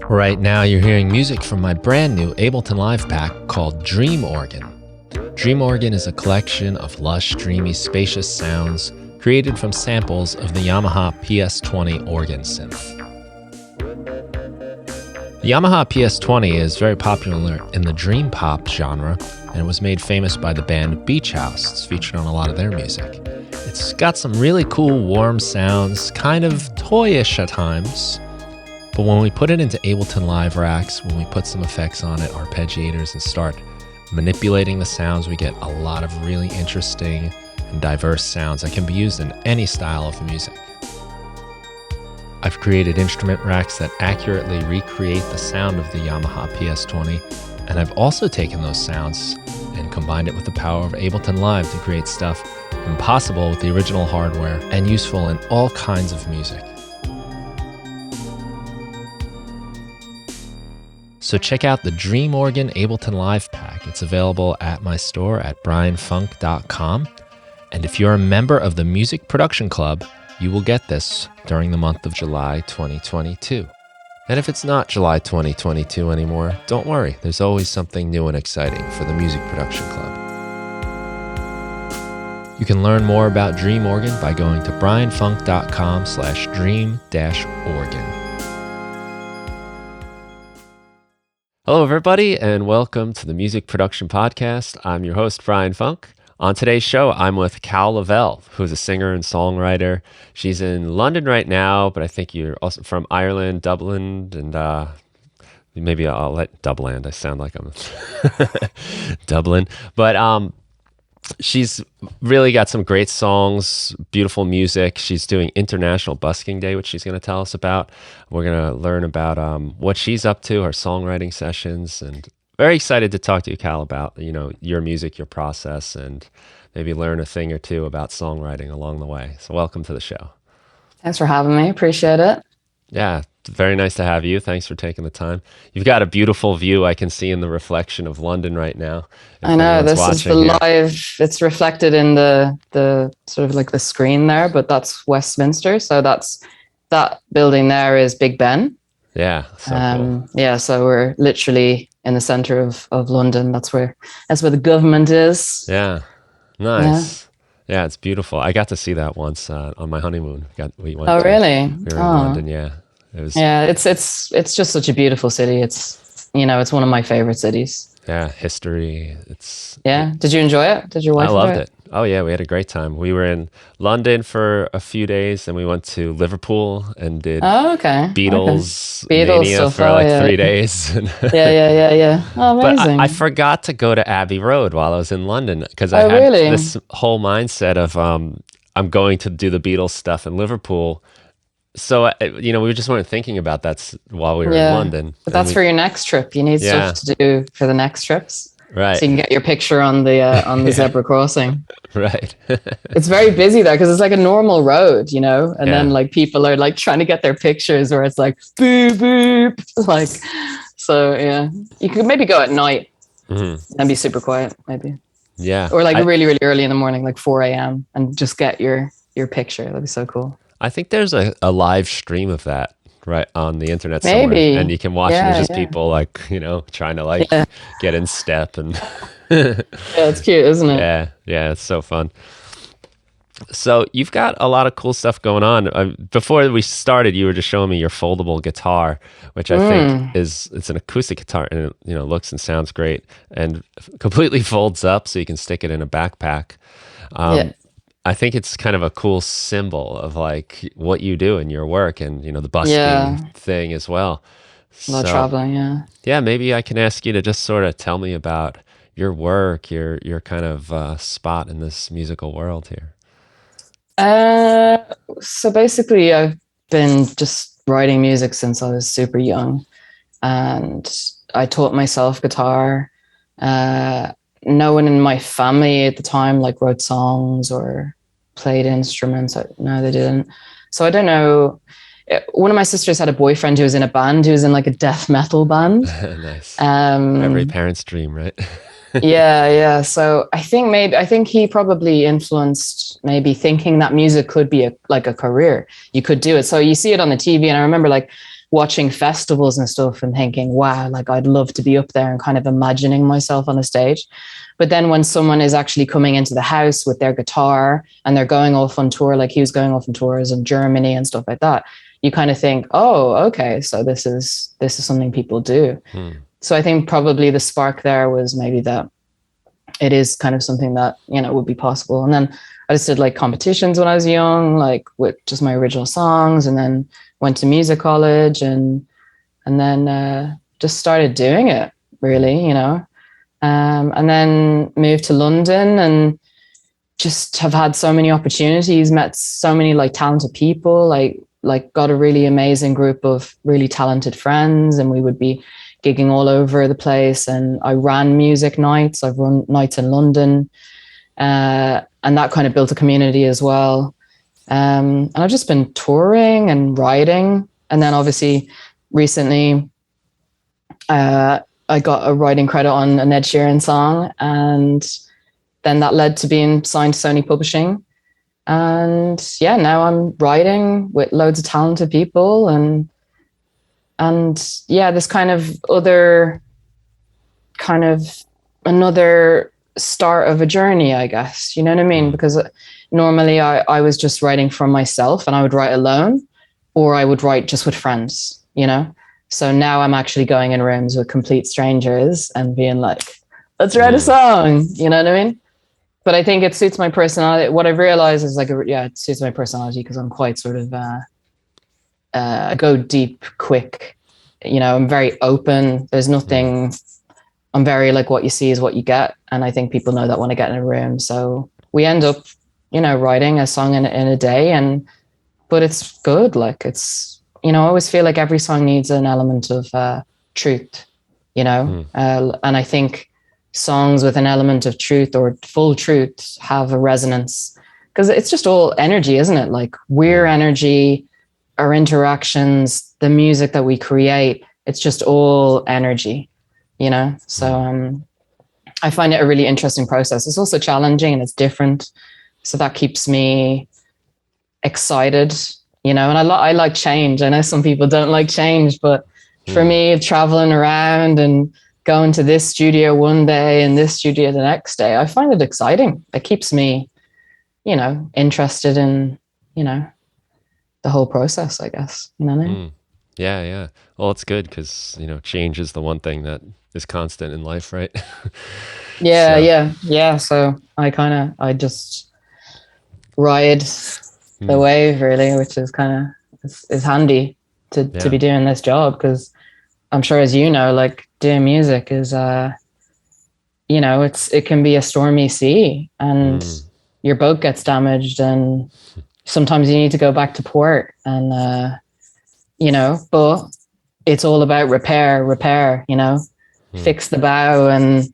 Right now, you're hearing music from my brand new Ableton Live pack called Dream Organ. Dream Organ is a collection of lush, dreamy, spacious sounds created from samples of the Yamaha PS20 organ synth. The Yamaha PS20 is very popular in the dream pop genre, and it was made famous by the band Beach House. It's featured on a lot of their music. It's got some really cool, warm sounds, kind of toyish at times. But when we put it into Ableton Live racks, when we put some effects on it, arpeggiators, and start manipulating the sounds, we get a lot of really interesting and diverse sounds that can be used in any style of music. I've created instrument racks that accurately recreate the sound of the Yamaha PS20, and I've also taken those sounds and combined it with the power of Ableton Live to create stuff impossible with the original hardware and useful in all kinds of music. So check out the Dream Organ Ableton Live pack. It's available at my store at brianfunk.com. And if you're a member of the Music Production Club, you will get this during the month of July 2022. And if it's not July 2022 anymore, don't worry. There's always something new and exciting for the Music Production Club. You can learn more about Dream Organ by going to brianfunk.com/dream-organ. Hello, everybody, and welcome to the Music Production Podcast. I'm your host, Brian Funk. On today's show, I'm with Kal Lavelle, who's a singer and songwriter. She's in London right now, but I think you're also from Ireland, Dublin, and maybe I'll let Dublin. I sound like I'm Dublin. But she's really got some great songs, beautiful music. She's doing International Busking Day, which she's going to tell us about. We're going to learn about what she's up to, her songwriting sessions, and very excited to talk to you, Kal, about your music, your process, and maybe learn a thing or two about songwriting along the way. So welcome to the show. Thanks for having me. Appreciate it. Yeah, very nice to have you. Thanks for taking the time. You've got a beautiful view I can see in the reflection of London right now. I know, this is the live, it's reflected in the sort of like the screen there, but that's Westminster. So that building there is Big Ben. Yeah. So cool. Yeah, so we're literally in the center of London. That's where the government is. Yeah. Nice. Yeah, it's beautiful. I got to see that once on my honeymoon. We went really? We were in London, yeah. It was. Yeah, it's just such a beautiful city. It's it's one of my favorite cities. Yeah, history. Did you enjoy it? Did your wife? I loved it. Oh yeah, we had a great time. We were in London for a few days, and we went to Liverpool and did Beatles mania stuff, for 3 days. Yeah. Oh, amazing. But I forgot to go to Abbey Road while I was in London because I had this whole mindset of I'm going to do the Beatles stuff in Liverpool. So, we just weren't thinking about that while we were in London. But that's for your next trip. You need stuff to do for the next trips. Right. So you can get your picture on the zebra crossing. Right. It's very busy there because it's like a normal road, and then like people are like trying to get their pictures where it's like boop, boop. Like, so yeah, you could maybe go at night and be super quiet maybe. Yeah. Or like really, really early in the morning, like 4 a.m. and just get your picture. That'd be so cool. I think there's a live stream of that right on the internet somewhere. Maybe. And you can watch it. There's just people trying to get in step and yeah, it's cute, isn't it? Yeah, it's so fun. So you've got a lot of cool stuff going on. Before we started, you were just showing me your foldable guitar, which I think it's an acoustic guitar, and it looks and sounds great, and completely folds up so you can stick it in a backpack. I think it's kind of a cool symbol of like what you do in your work and, the busking thing as well. A lot of traveling, Yeah, maybe I can ask you to just sort of tell me about your work, your kind of spot in this musical world here. So basically I've been just writing music since I was super young, and I taught myself guitar. No one in my family at the time wrote songs or played instruments. No, they didn't. So I don't know. One of my sisters had a boyfriend who was in a band, who was in a death metal band. Nice. Every parent's dream, right? Yeah. So I think he probably influenced maybe thinking that music could be a career. You could do it. So you see it on the TV, and I remember watching festivals and stuff and thinking, wow, like I'd love to be up there and kind of imagining myself on a stage. But then when someone is actually coming into the house with their guitar and they're going off on tour, like he was going off on tours in Germany and stuff like that, you kind of think, oh, okay, so this is something people do. So I think probably the spark there was maybe that it is kind of something that, you know, would be possible. And then I just did like competitions when I was young, like with just my original songs, and then went to music college and then just started doing it really, you know. And then moved to London and just have had so many opportunities, met so many like talented people, like got a really amazing group of really talented friends, and we would be gigging all over the place. And I ran music nights. I've run nights in London, and that kind of built a community as well. And I've just been touring and writing. And then obviously recently, I got a writing credit on an Ed Sheeran song, and then that led to being signed to Sony Publishing. And yeah, now I'm writing with loads of talented people, and yeah, this kind of another start of a journey, I guess. You know what I mean? Because normally I was just writing for myself, and I would write alone, or I would write just with friends, you know? So now I'm actually going in rooms with complete strangers and being like, let's write a song, you know what I mean? But I think it suits my personality. What I've realized is like, yeah, it suits my personality because I'm quite sort of, I go deep quick, you know, I'm very open. There's nothing, I'm very like what you see is what you get. And I think people know that when I get in a room. So we end up, you know, writing a song in a day, but it's good. Like it's, you know, I always feel like every song needs an element of truth, you know, and I think songs with an element of truth or full truth have a resonance because it's just all energy, isn't it? Like we're energy, our interactions, the music that we create, it's just all energy, you know? So I find it a really interesting process. It's also challenging and it's different. So that keeps me excited, you know, and I like change. I know some people don't like change, but for me, traveling around and going to this studio one day and this studio the next day, I find it exciting. It keeps me, you know, interested in, you know, the whole process, I guess, you know what I mean? Yeah, yeah. Well, it's good because, you know, change is the one thing that is constant in life, right? Yeah, So, yeah. So I just ride the wave really, which is kind of is handy to be doing this job because I'm sure, as you know, like doing music is you know, it can be a stormy sea and your boat gets damaged and sometimes you need to go back to port and you know, but it's all about repair, you know, fix the bow and,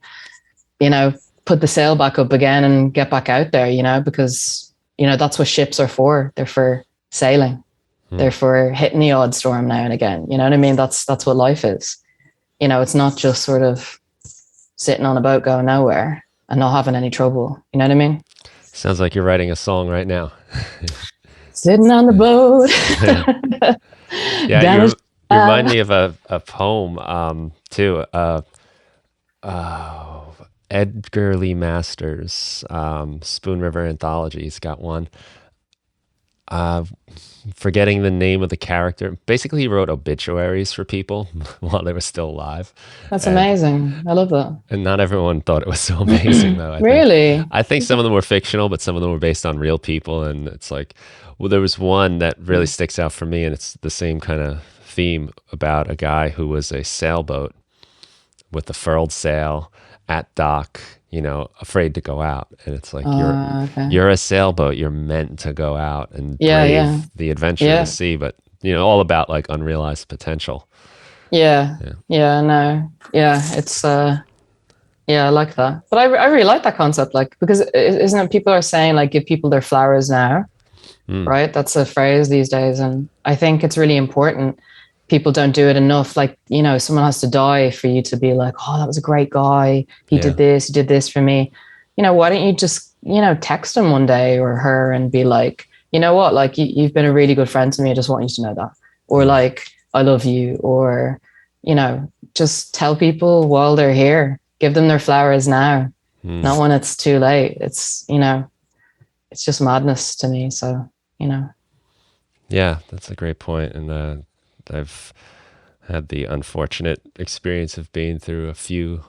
you know, put the sail back up again and get back out there, you know, because, you know, that's what ships are for. They're for sailing. They're for hitting the odd storm now and again. You know what I mean? That's what life is. You know, it's not just sort of sitting on a boat going nowhere and not having any trouble. You know what I mean? sounds like you're writing a song right now. Sitting on the boat. Yeah, Damaged. you remind me of a poem too. Edgar Lee Masters, Spoon River Anthology. He's got one. Uh, Forgetting the name of the character. Basically, he wrote obituaries for people while they were still alive. That's And amazing. I love that. and not everyone thought it was so amazing though. Really? I think some of them were fictional, but some of them were based on real people. And it's like, well, there was one that really sticks out for me, and it's the same kind of theme about a guy who was a sailboat with the furled sail at dock, you know, afraid to go out. And it's like Okay. you're a sailboat. You're meant to go out and Yeah, brave yeah. the adventure of the sea, but you know, all about like unrealized potential. Yeah. Yeah, no. Yeah, it's yeah, I like that. But I really like that concept, like, because isn't it people are saying like give people their flowers now, right? That's a phrase these days. And I think it's really important. People don't do it enough. Like, you know, someone has to die for you to be like, oh, that was a great guy. He did this for me. You know, why don't you just, you know, text him one day or her and be like, you know what, like you've been a really good friend to me. I just want you to know that. Or like, I love you, or, just tell people while they're here, give them their flowers now, not when it's too late. It's just madness to me. So, you know. Yeah, that's a great point. And I've had the unfortunate experience of being through a few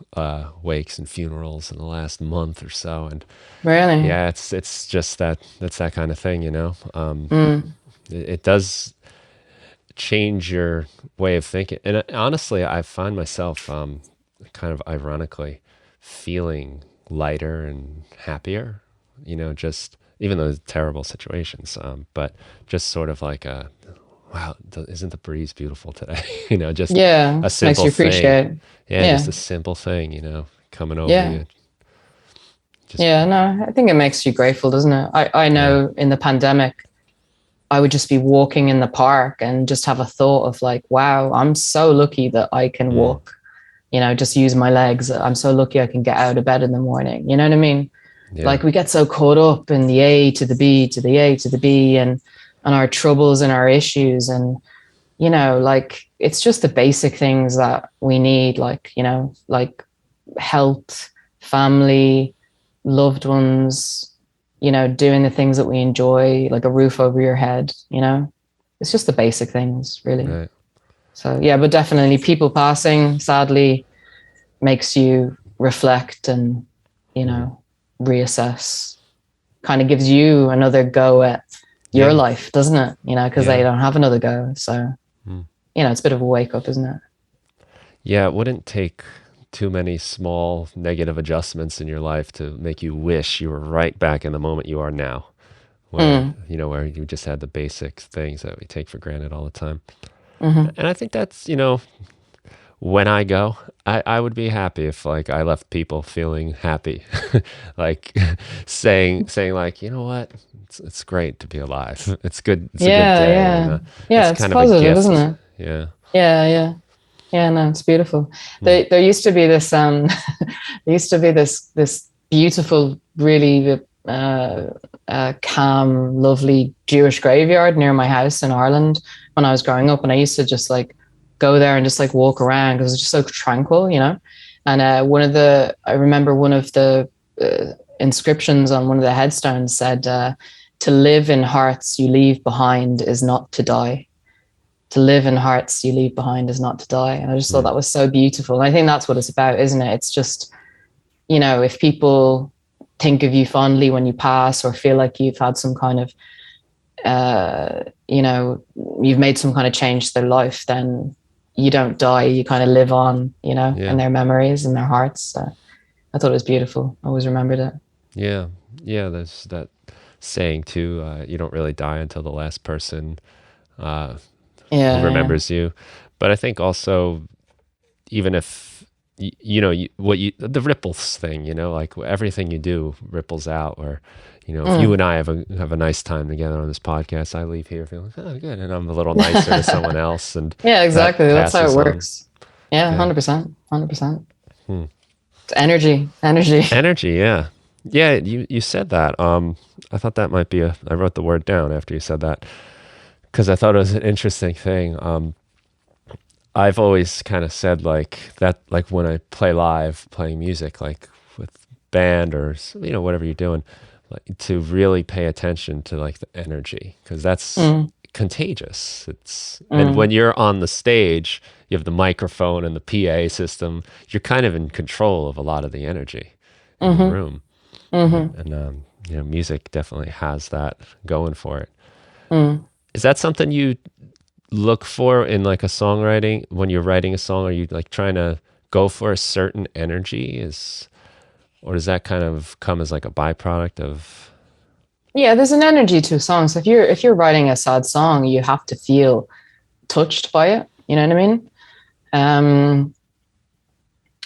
wakes and funerals in the last month or so, and Really? yeah, it's just that's that kind of thing, you know. Mm. It does change your way of thinking, and honestly, I find myself kind of ironically feeling lighter and happier, you know, just even though it's terrible situations, but just sort of like a wow, isn't the breeze beautiful today? You know, just Yeah. a Makes simple you thing. appreciate. Yeah, just Yeah. a simple thing, you know, coming over Yeah. you. Just, Yeah. No, I think it makes you grateful, doesn't it? I yeah. know in the pandemic, I would just be walking in the park and just have a thought of like, wow, I'm so lucky that I can Mm, walk, just use my legs. I'm so lucky I can get out of bed in the morning. You know what I mean? yeah. Like we get so caught up in the A to the B to the A to the B and our troubles and our issues. And, like it's just the basic things that we need, like, like health, family, loved ones, doing the things that we enjoy, like a roof over your head. It's just the basic things, really. Right. So, yeah, but definitely people passing, sadly, makes you reflect and, you Mm, know, reassess, kind of gives you another go at your yeah. life, doesn't it? Because they Yeah. don't have another go. So, Mm. it's a bit of a wake up, isn't it? Yeah, it wouldn't take too many small negative adjustments in your life to make you wish you were right back in the moment you are now, where, Mm, you know, where you just had the basic things that we take for granted all the time. mm-hmm. And I think that's, you know, when I go, I would be happy if like I left people feeling happy, like saying like, you know what, it's great to be alive. It's good. It's a good Yeah, day, you yeah. know. Yeah, It's it's kind of a positive, isn't gift. it? Yeah. Yeah, yeah. Yeah, no, it's beautiful. Hmm. There used to be this there used to be this beautiful, really calm, lovely Jewish graveyard near my house in Ireland when I was growing up, and I used to just like go there and just like walk around because it's just so tranquil. And I remember one of the inscriptions on one of the headstones said, "To live in hearts you leave behind is not to die." To live in hearts you leave behind is not to die. And I just thought Hmm. that was so beautiful. And I think that's what it's about, isn't it? It's just, if people think of you fondly when you pass or feel like you've had some kind of, you've made some kind of change to their life, then you don't die. You kind of live on, in Yeah. their memories and their hearts. So I thought it was beautiful. I always remembered it. Yeah. Yeah. There's that saying too. You don't really die until the last person uh, who Yeah, yeah. remembers you. But I think also, even if you know the ripples thing, you know, like everything you do ripples out. Or, you know, if you Mm. and I have a nice time together on this podcast, I leave here feeling, oh, good, and I'm a little nicer to someone else, and Yeah, that exactly. That's how it passes on. works. Yeah, Yeah. 100%. 100%. Hmm. It's energy, energy. Energy. Yeah. Yeah. You said that. I thought that might be I wrote the word down after you said that because I thought it was an interesting thing. I've always kind of said like that, like when I play live, playing music, like with band or, you know, whatever you're doing, like to really pay attention to like the energy, because that's Mm, contagious. And when mm, you're on the stage, you have the microphone and the PA system, you're kind of in control of a lot of the energy in the mm-hmm, room. mm-hmm, And you know, music definitely has that going for it. mm. Is that something you look for in like a songwriting when you're writing a song? Are you like trying to go for a certain energy, is or does that kind of come as like a byproduct of? Yeah, there's an energy to a song. So if you're writing a sad song, you have to feel touched by it. You know what I mean? Um,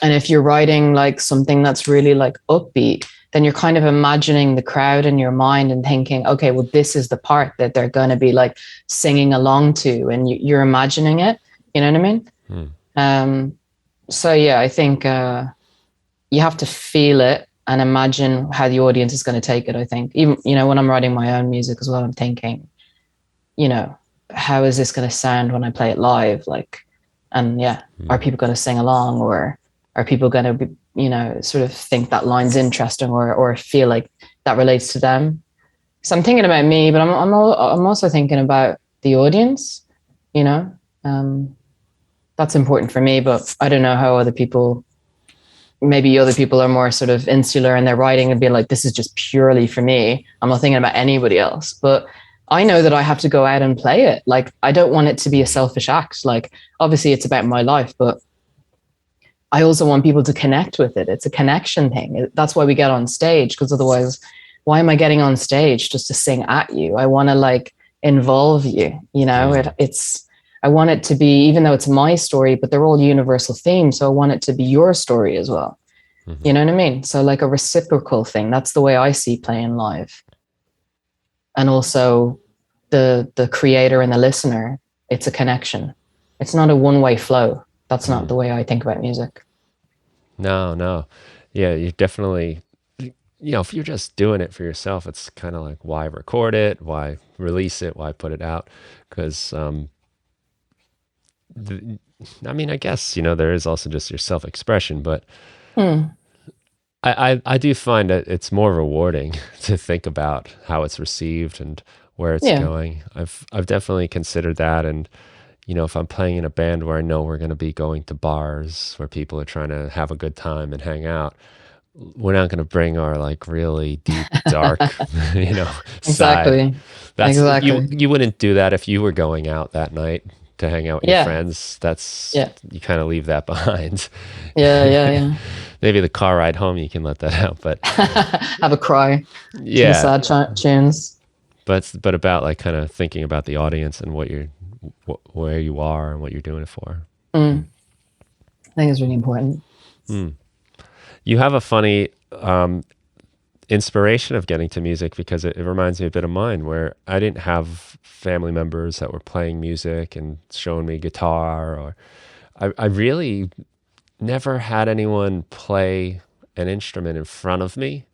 and if you're writing like something that's really like upbeat, then you're kind of imagining the crowd in your mind and thinking, okay, well, this is the part that they're going to be like singing along to, and you're imagining it. You know what I mean? Hmm. Um, so yeah, I think you have to feel it and imagine how the audience is going to take it. I think even when I'm writing my own music as well, I'm thinking, you know, how is this going to sound when I play it live? Like, and yeah, are people going to sing along, or are people going to be, sort of think that line's interesting, or feel like that relates to them? So I'm thinking about me, but I'm also thinking about the audience. You know, um, that's important for me. But I don't know how other people. Maybe other people are more sort of insular in their writing and be like, this is just purely for me. I'm not thinking about anybody else. But I know that I have to go out and play it. Like, I don't want it to be a selfish act. Like, obviously, it's about my life, but I also want people to connect with it. It's a connection thing. That's why we get on stage, because otherwise, why am I getting on stage just to sing at you? I want to like involve you, it's, I want it to be, even though it's my story, but they're all universal themes. So I want it to be your story as well. Mm-hmm. You know what I mean? So like a reciprocal thing. That's the way I see playing live. And also the creator and the listener, it's a connection. It's not a one-way flow. That's not the way I think about music. No. Yeah, you definitely, if you're just doing it for yourself, it's kind of like, why record it? Why release it? Why put it out? Because, I guess, there is also just your self-expression, but I do find that it's more rewarding to think about how it's received and where it's Yeah. going. I've definitely considered that, and if I'm playing in a band where I know we're going to be going to bars where people are trying to have a good time and hang out, we're not going to bring our like really deep, dark, side. Exactly. That's Exactly. you wouldn't do that if you were going out that night to hang out with your Yeah. friends. That's Yeah. you kind of leave that behind. Yeah. Maybe the car ride home you can let that out, but Have a cry to the yeah, sad tunes. but about like kind of thinking about the audience and where you are and what you're doing it for. I think it's really important. You have a funny inspiration of getting to music, because it reminds me a bit of mine, where I didn't have family members that were playing music and showing me guitar, or I really never had anyone play an instrument in front of me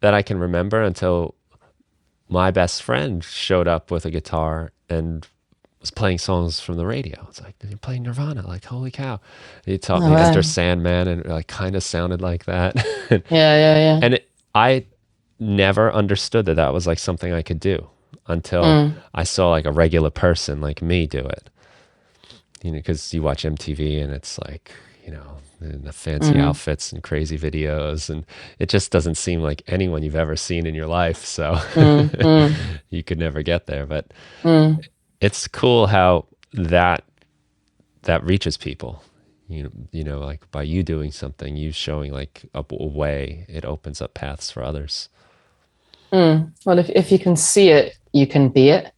that I can remember until my best friend showed up with a guitar and was playing songs from the radio. It's like, you're playing Nirvana, like, holy cow. He taught Oh, me wow. Enter Sandman, and it like kind of sounded like that. Yeah. And I never understood that was like something I could do until I saw like a regular person like me do it. Because you watch MTV and it's like, in the fancy outfits and crazy videos, and it just doesn't seem like anyone you've ever seen in your life. So you could never get there. But it's cool how that reaches people. Like by you doing something, you showing like a way, it opens up paths for others. Well, if you can see it, you can be it.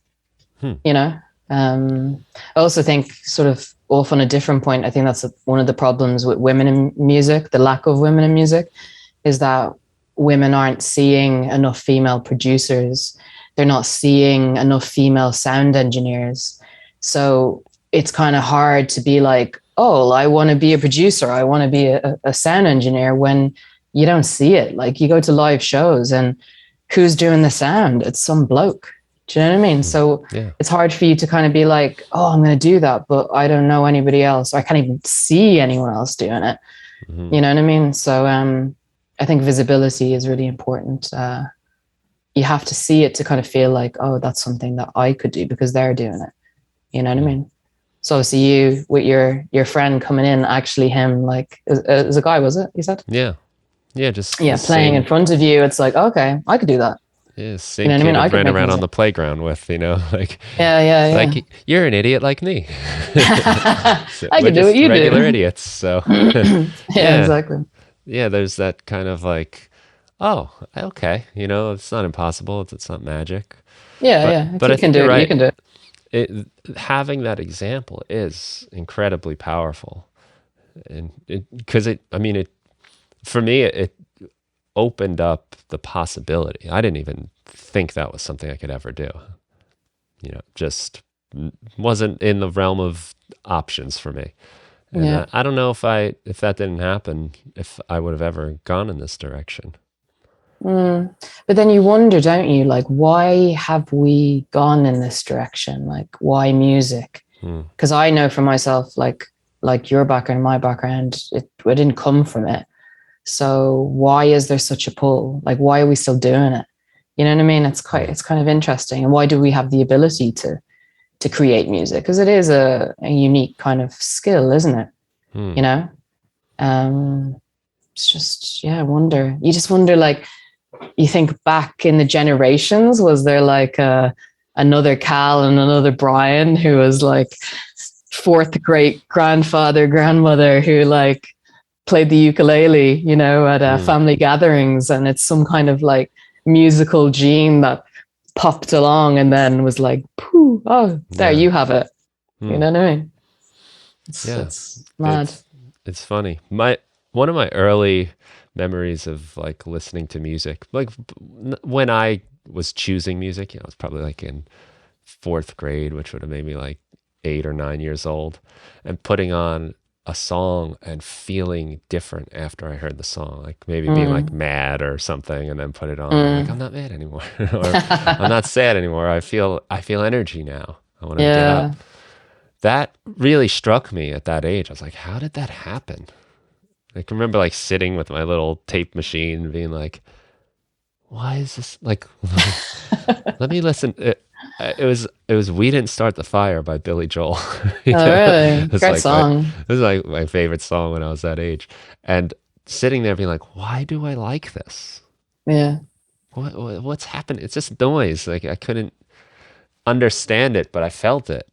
I also think, sort of off on a different point, I think that's one of the problems with women in music, the lack of women in music, is that women aren't seeing enough female producers. They're not seeing enough female sound engineers. So it's kind of hard to be like, oh, I want to be a producer, I want to be a sound engineer, when you don't see it. Like, you go to live shows and who's doing the sound? It's some bloke. Do you know what I mean? So Yeah. it's hard for you to kind of be like, oh, I'm going to do that, but I don't know anybody else. Or I can't even see anyone else doing it. You know what I mean? So I think visibility is really important. You have to see it to kind of feel like, oh, that's something that I could do because they're doing it. You know what I mean? So obviously you with your friend coming in, actually him, like, as a guy, was it? You said? Yeah. Just Playing in front of you. It's like, okay, I could do that. Yeah, same You know what I kid mean? I I could ran make around on music. the playground with, like, Yeah. like you're an idiot like me. So I we're could do what just you regular do. idiots. So Yeah, yeah, exactly. yeah. There's that kind of like, oh, okay, it's not impossible. It's not magic. Yeah. If But I you can think do you're it, you right. can do it. Having that example is incredibly powerful, and because it for me it opened up the possibility. I didn't even think that was something I could ever do. Just wasn't in the realm of options for me. And Yeah. I don't know if that didn't happen, if I would have ever gone in this direction. Mm. But then you wonder, don't you? Like, why have we gone in this direction? Like, why music? Hmm. Because I know for myself, like your background, my background, it didn't come from it. So why is there such a pull? Like, why are we still doing it? You know what I mean? It's kind of interesting. And why do we have the ability to create music? Because it is a unique kind of skill, isn't it? Hmm. You know? Um, it's just, yeah, I wonder. You just wonder, like, you think back in the generations, was there like another Kal and another Brian who was like fourth great grandfather, grandmother who like played the ukulele, you know, at Hmm. family gatherings, and it's some kind of like musical gene that popped along and then was like, pooh, oh, there Yeah. you have it. You Hmm. know what I mean? Yeah. It's mad. It's funny. My one of my early memories of like listening to music, like when I was choosing music, it was probably like in fourth grade, which would have made me like 8 or 9 years old, and putting on a song and feeling different after I heard the song, like maybe being like Mm, mad or something, and then put it on. I'm like, I'm mm. not mad anymore, or I'm not sad anymore. I feel energy now. I want to get up. Yeah. That really struck me at that age. I was like, how did that happen? I can remember like sitting with my little tape machine and being like, why is this like let me listen. It was We Didn't Start the Fire by Billy Joel. You Oh, know? really? It's Great like my song. this is like my favorite song when I was that age. And sitting there being like, why do I like this? Yeah. What's happening? It's just noise. Like I couldn't understand it, but I felt it.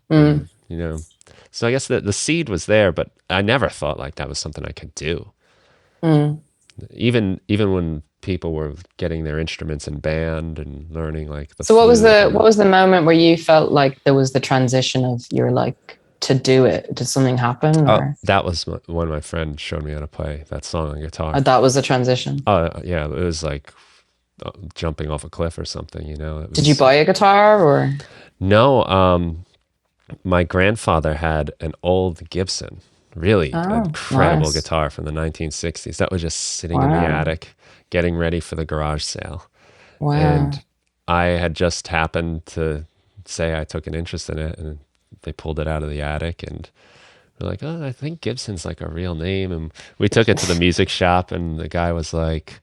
Mm, And so I guess the seed was there, but I never thought like that was something I could do. mm. Even when people were getting their instruments in band and learning like the So what was flute the and what was the moment where you felt like there was the transition of you're like to do it? Did something happen oh, or that was when my friend showed me how to play that song on guitar. that was the transition? Oh yeah, it was like jumping off a cliff or something. It Did you was buy a guitar or? no. My grandfather had an old Gibson, really Oh, incredible nice. guitar from the 1960s that was just sitting in the Wow. attic, getting ready for the garage sale. Wow. And I had just happened to say I took an interest in it, and they pulled it out of the attic, and we're like, oh, I think Gibson's like a real name. And we took it to the music shop, and the guy was like,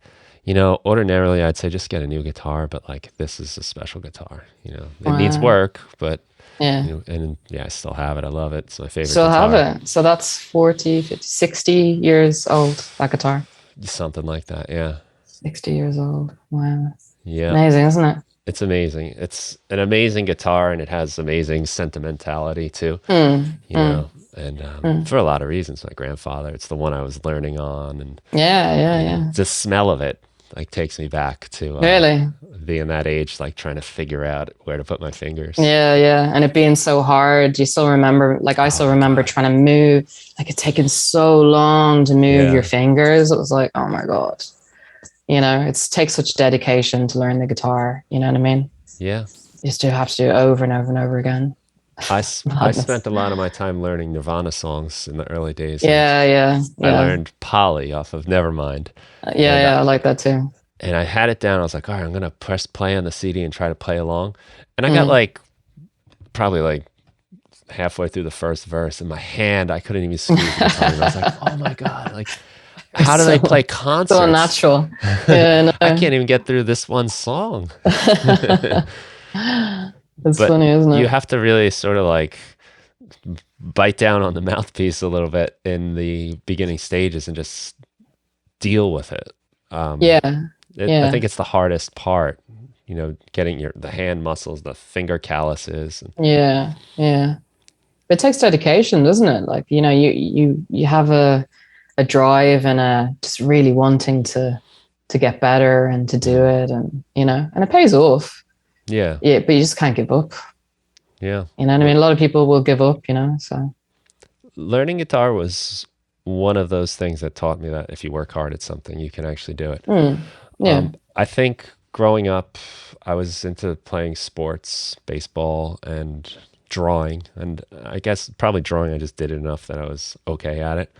ordinarily I'd say just get a new guitar, but like this is a special guitar. It needs Wow. work, but Yeah. and yeah, I still have it. I love it. It's my favorite Still have guitar. it. So that's 40, 50, 60 years old, that guitar. Something like that. Yeah. 60 years old. Wow. Yeah. Amazing, isn't it? It's amazing. It's an amazing guitar, and it has amazing sentimentality too, Mm, you mm, know, and mm. for a lot of reasons. My grandfather, it's the one I was learning on, and, Yeah, yeah, yeah. the smell of it like takes me back to Really? being that age, like trying to figure out where to put my fingers. Yeah, yeah. And it being so hard, you still remember, like I Oh still my remember God. trying to move, like it taking so long to move your Yeah. fingers. It was like, oh my God. It takes such dedication to learn the guitar. You know what I mean? Yeah. You just do have to do it over and over and over again. I Madness. spent a lot of my time learning Nirvana songs in the early days, and Yeah, yeah, I yeah. learned Polly off of Nevermind. Yeah, And yeah. I like that too. I had it down. I was like, all right, I'm gonna press play on the CD and try to play along. And I got Mm. like probably like halfway through the first verse, and my hand, I couldn't even squeeze the guitar. And I was like, oh my God, like how do they So, play so concerts? unnatural. Yeah, I no. can't even get through this one song. It's But funny, isn't you it? have to really sort of like bite down on the mouthpiece a little bit in the beginning stages and just deal with it. Um, Yeah, I yeah, think it's the hardest part, getting the hand muscles, the finger calluses. yeah, yeah. It takes dedication, doesn't it? Like, you have a drive and a just really wanting to get better and to do Mm. it, and it pays off. Yeah, Yeah, but you just can't give up. yeah. You know what I mean? A lot of people will give up, so Learning guitar was one of those things that taught me that if you work hard at something, you can actually do it. yeah. I think growing up, I was into playing sports, baseball, and drawing. And I guess probably drawing, I just did it enough that I was okay at it.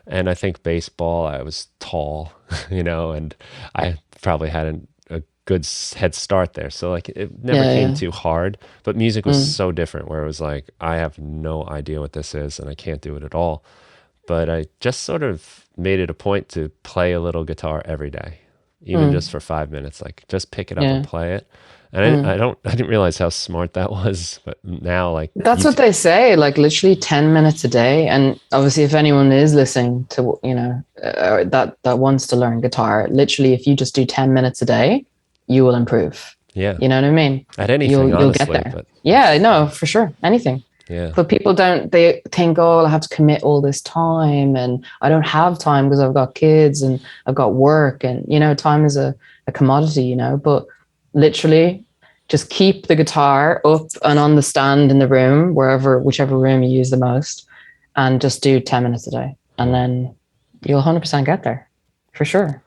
And I think baseball, I was tall, and I probably had a good head start there. So like it never Yeah, came yeah. too hard, but music was Mm, so different where it was like, I have no idea what this is and I can't do it at all. But I just sort of made it a point to play a little guitar every day, even just mm, for 5 minutes, like just pick it up and yeah. play it. And Mm. I didn't realize how smart that was, but now like That's what they say, like literally 10 minutes a day. And obviously, if anyone is listening to, that wants to learn guitar, literally, if you just do 10 minutes a day, you will improve. yeah, You know what I mean? at anything, You'll get honestly, there. but Yeah, no, for sure. Anything. yeah. But people don't, they think, oh, I have to commit all this time and I don't have time because I've got kids and I've got work. And, time is a commodity, but literally just keep the guitar up and on the stand in the room, whichever room you use the most, and just do 10 minutes a day. And Hmm. then you'll 100% get there for sure.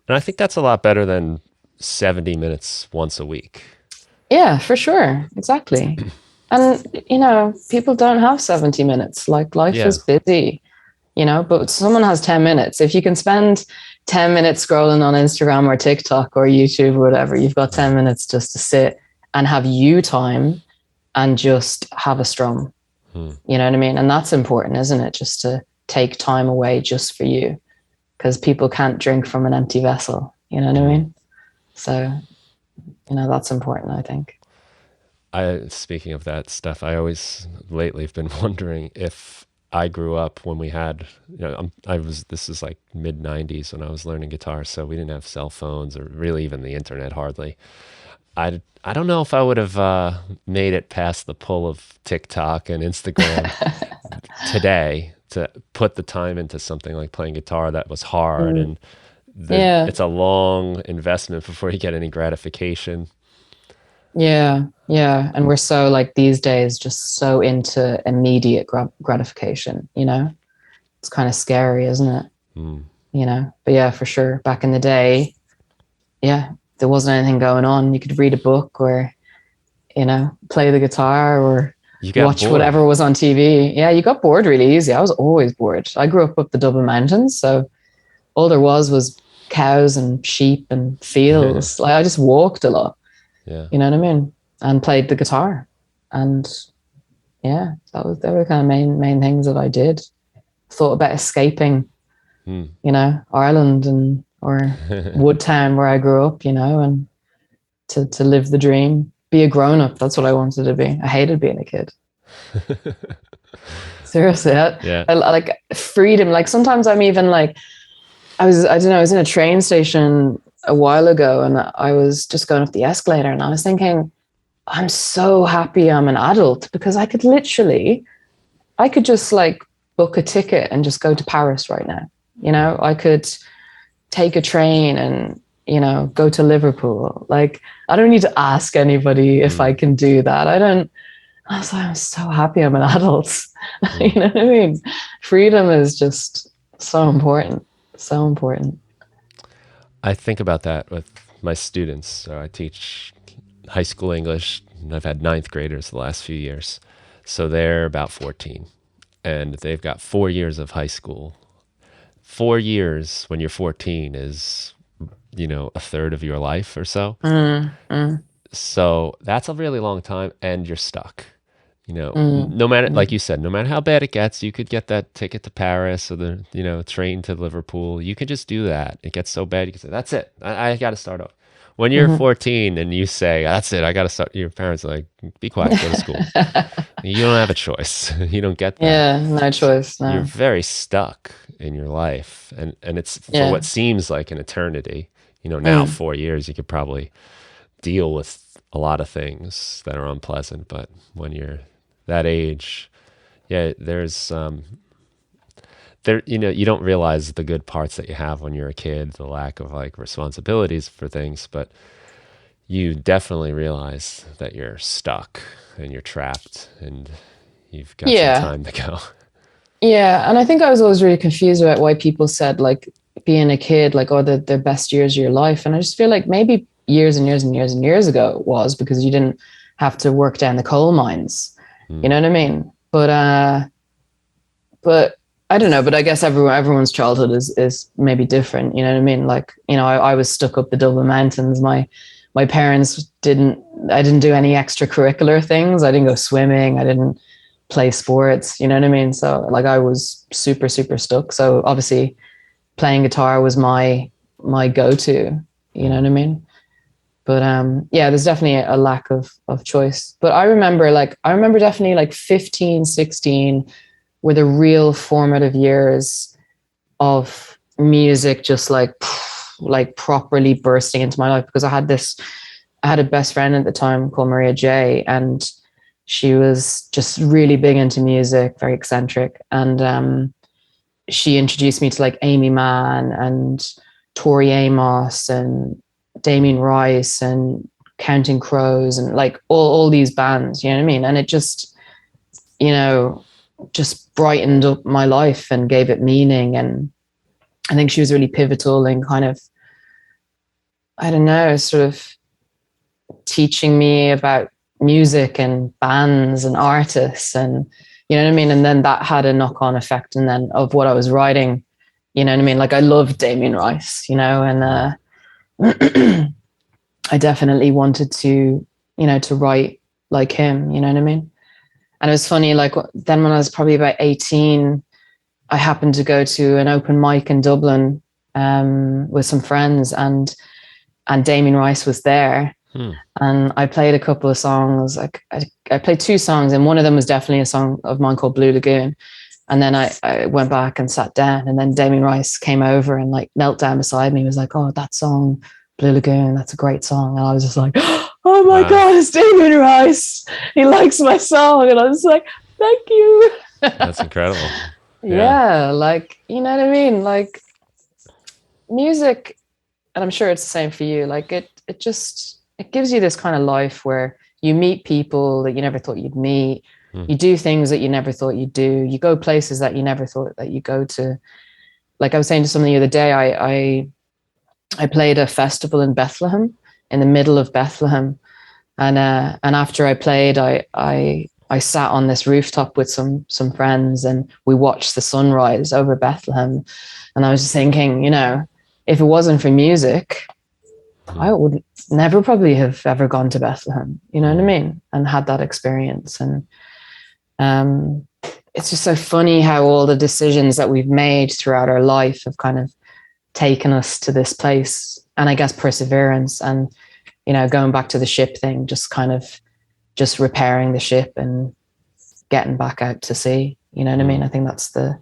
And I think that's a lot better than 70 minutes once a week. Yeah, for sure. Exactly. And, people don't have 70 minutes. Like life Yeah. is busy. But someone has 10 minutes. If you can spend 10 minutes scrolling on Instagram or TikTok or YouTube or whatever, you've got 10 minutes just to sit and have you time and just have a strum. Hmm. You know what I mean? And that's important, isn't it? Just to take time away just for you because people can't drink from an empty vessel. You know what I Hmm. mean? So, that's important, I think. Speaking of that stuff, I always lately have been wondering if I grew up when we had, this is like mid 90s when I was learning guitar. So we didn't have cell phones or really even the internet hardly. I don't know if I would have made it past the pull of TikTok and Instagram today to put the time into something like playing guitar that was hard. Mm, And yeah. it's a long investment before you get any gratification. Yeah, yeah. And we're so like these days just so into immediate gratification, It's kind of scary, isn't it? Hmm. But yeah, for sure. Back in the day, yeah, there wasn't anything going on. You could read a book or, play the guitar or You got watch bored. whatever was on TV. Yeah, you got bored really easy. I was always bored. I grew up the Dublin Mountains, so all there was cows and sheep and fields. Like I just walked a lot. Yeah. You know what I mean? And played the guitar. And yeah, they were the kind of main things that I did. Thought about escaping, Hmm. Ireland and or Woodtown where I grew up, and to live the dream, be a grown up. That's what I wanted to be. I hated being a kid. Seriously, Yeah. I like freedom. Like sometimes I'm even like I don't know, I was in a train station a while ago and I was just going up the escalator and I was thinking, I'm so happy I'm an adult because I could just like book a ticket and just go to Paris right now. I could take a train and, go to Liverpool. Like, I don't need to ask anybody if Hmm. I can do that. I was like, I'm so happy I'm an adult. Hmm. You know what I mean? Freedom is just so important. So important. I think about that with my students. So I teach high school English, and I've had ninth graders the last few years. So they're about 14, and they've got 4 years of high school. 4 years when you're 14 is, a third of your life or so. Mm, mm, So that's a really long time, and you're stuck. mm, No matter, like mm, you said, no matter how bad it gets, you could get that ticket to Paris or the, train to Liverpool. You could just do that. It gets so bad, you can say, that's it. I got to start over. When you're mhm. 14 and you say, that's it, I got to start, your parents are like, be quiet, go to school. You don't have a choice. You don't get that. Yeah, no choice. You're No. very stuck in your life. And it's for Yeah. what seems like an eternity. Now Mm, 4 years, you could probably deal with a lot of things that are unpleasant. But when you're that age, yeah, there's there you don't realize the good parts that you have when you're a kid, the lack of like responsibilities for things, but you definitely realize that you're stuck and you're trapped and you've got some yeah. time to go. Yeah. And I think I was always really confused about why people said like being a kid, like, oh, the best years of your life. And I just feel like maybe years and years and years and years ago it was because you didn't have to work down the coal mines. You Hmm. know what I mean? But I don't know, but I guess everyone's childhood is maybe different. You know what I mean? Like, I was stuck up the Dublin mountains. My parents didn't. I didn't do any extracurricular things. I didn't go swimming. I didn't play sports. You know what I mean? So like, I was super super stuck. So obviously, playing guitar was my go to. You know what I mean? But yeah, there's definitely a lack of choice. But I remember definitely like 15, 16 were the real formative years of music, just like properly bursting into my life, because I had a best friend at the time called Maria J, and she was just really big into music, very eccentric. And she introduced me to like Amy Mann and Tori Amos and Damien Rice and Counting Crows and like all these bands, you know what I mean? And it just, you know, just brightened up my life and gave it meaning. And I think she was really pivotal in kind of, I don't know, sort of teaching me about music and bands and artists, and you know what I mean? And then that had a knock-on effect, and then of what I was writing, you know what I mean? Like, I loved Damien Rice, and I definitely wanted to, to write like him, you know what I mean? And it was funny, like then when I was probably about 18, I happened to go to an open mic in Dublin with some friends, and Damien Rice was there. And I played a couple of songs. Like I played two songs, and one of them was definitely a song of mine called Blue Lagoon. And then I went back and sat down, and then Damien Rice came over and like knelt down beside me. He was like, "Oh, that song, Blue Lagoon, that's a great song." And I was just like, "Oh my Wow. God, it's Damien Rice. He likes my song." And I was like, "Thank you." That's incredible. Yeah, like, you know what I mean? Like, music, and I'm sure it's the same for you, like it gives you this kind of life where you meet people that you never thought you'd meet. You do things that you never thought you'd do. You go places that you never thought that you go to. Like I was saying to someone the other day, I played a festival in Bethlehem, in the middle of Bethlehem. And after I played, I sat on this rooftop with some friends, and we watched the sunrise over Bethlehem. And I was just thinking, if it wasn't for music, I would never probably have ever gone to Bethlehem, you know what I mean? And had that experience. And it's just so funny how all the decisions that we've made throughout our life have kind of taken us to this place. And I guess perseverance and, going back to the ship thing, just kind of just repairing the ship and getting back out to sea. You know what I mean? I think that's the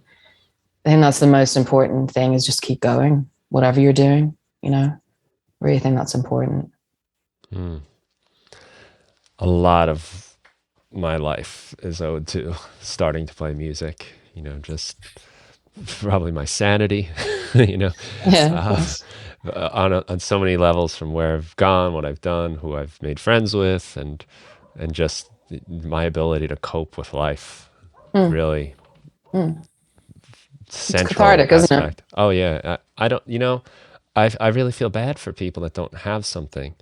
most important thing, is just keep going, whatever you're doing, really think that's important. A lot of my life is owed to starting to play music, just probably my sanity, Yeah. on so many levels, from where I've gone, what I've done, who I've made friends with, and just my ability to cope with life. Really It's central cathartic, isn't it? aspect. Oh yeah, I don't, I really feel bad for people that don't have something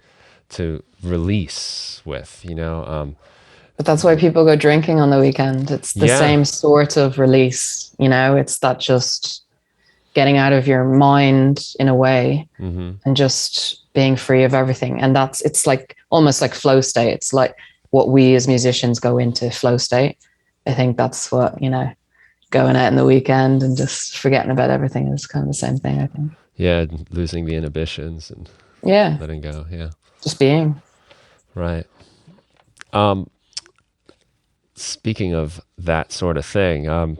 to release with, But that's why people go drinking on the weekend. It's the Yeah. same sort of release, it's that just getting out of your mind in a way, and just being free of everything. And it's like almost like flow state. It's like what we as musicians go into flow state. I think that's what, going out in the weekend and just forgetting about everything is kind of the same thing, I think. Yeah, losing the inhibitions and Yeah, letting go. Yeah. just being. Right. Speaking of that sort of thing,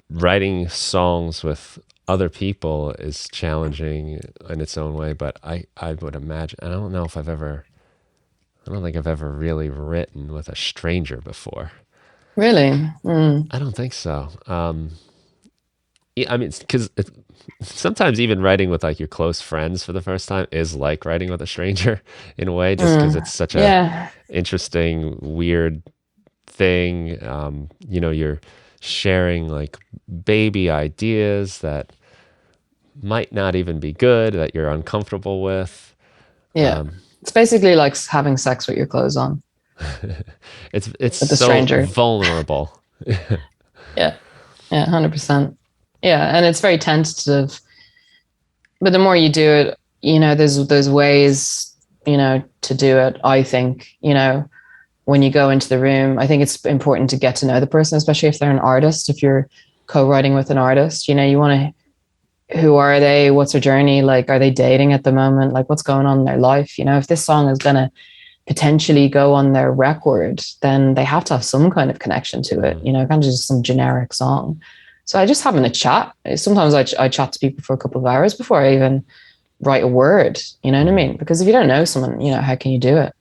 writing songs with other people is challenging in its own way, but I would imagine, I don't know if I don't think I've ever really written with a stranger before. Really? I don't think so. Yeah, I mean, because sometimes even writing with like your close friends for the first time is like writing with a stranger in a way, just because it's such a Yeah. interesting, weird thing. You're sharing like baby ideas that might not even be good, that you're uncomfortable with. Yeah. It's basically like having sex with your clothes on It's with a so stranger. vulnerable. Yeah. Yeah. 100%. Yeah, and it's very tentative. But the more you do it, there's ways, to do it. I think, when you go into the room, I think it's important to get to know the person, especially if they're an artist. If you're co-writing with an artist, you want to, who are they? What's their journey? Like, are they dating at the moment? Like, what's going on in their life? If this song is going to potentially go on their record, then they have to have some kind of connection to it, kind of just some generic song. So I just having a chat. Sometimes I chat to people for a couple of hours before I even write a word, you know what I mean? Because if you don't know someone, how can you do it?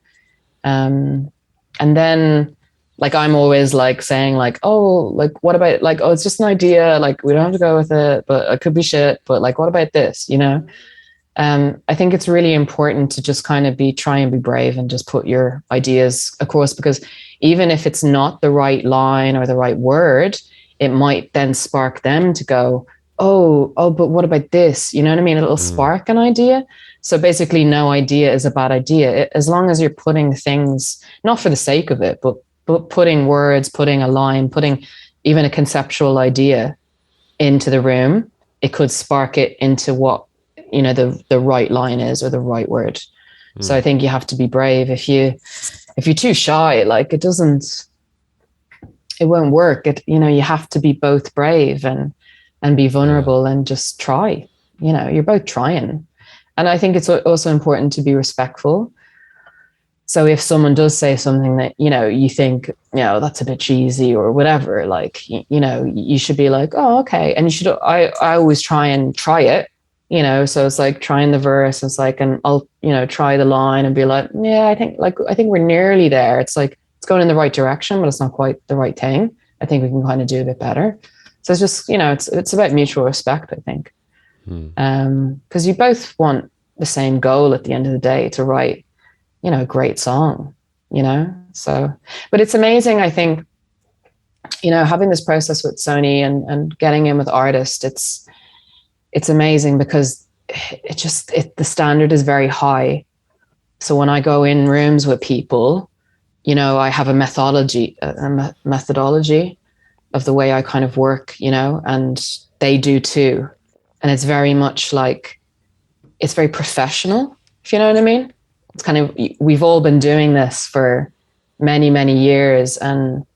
And then like, I'm always like saying like, oh, like, what about like, oh, it's just an idea. Like, we don't have to go with it, but it could be shit. But like, what about this, I think it's really important to just kind of try and be brave and just put your ideas across, because even if it's not the right line or the right word, it might then spark them to go, oh, but what about this? You know what I mean? It'll spark an idea. So basically, no idea is a bad idea. As long as you're putting things, not for the sake of it, but putting words, putting a line, putting even a conceptual idea into the room, it could spark it into what, the right line is, or the right word. So I think you have to be brave. If you're too shy, like, it won't work. You have to be both brave and be vulnerable and just try. You're both trying. And I think it's also important to be respectful. So if someone does say something that, you think, that's a bit cheesy or whatever, like, you should be like, oh, okay. And I always try it, so it's like trying the verse. It's like, and I'll, try the line and be like, yeah, I think we're nearly there. It's like, it's going in the right direction, but it's not quite the right thing. I think we can kind of do a bit better. So it's just, it's about mutual respect, I think. Because you both want the same goal at the end of the day, to write, a great song, so, but it's amazing. I think, having this process with Sony and getting in with artists, it's amazing, because the standard is very high. So when I go in rooms with people, I have a methodology of the way I kind of work, and they do too. And it's very much like, it's very professional, if you know what I mean. It's kind of, we've all been doing this for many, many years. And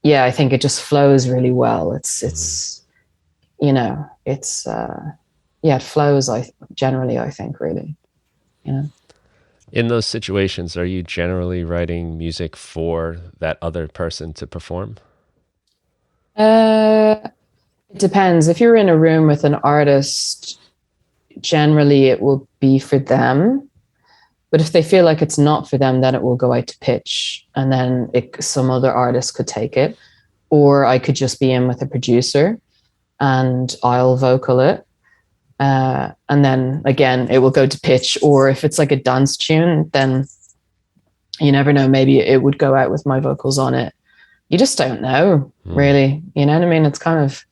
yeah, I think it just flows really well. It flows. I think really, In those situations, are you generally writing music for that other person to perform? It depends. If you're in a room with an artist, generally it will be for them. But if they feel like it's not for them, then it will go out to pitch, and then some other artist could take it. Or I could just be in with a producer and I'll vocal it. And then again, it will go to pitch. Or if it's like a dance tune, then you never know, maybe it would go out with my vocals on it. You just don't know, really. You know what I mean? It's kind of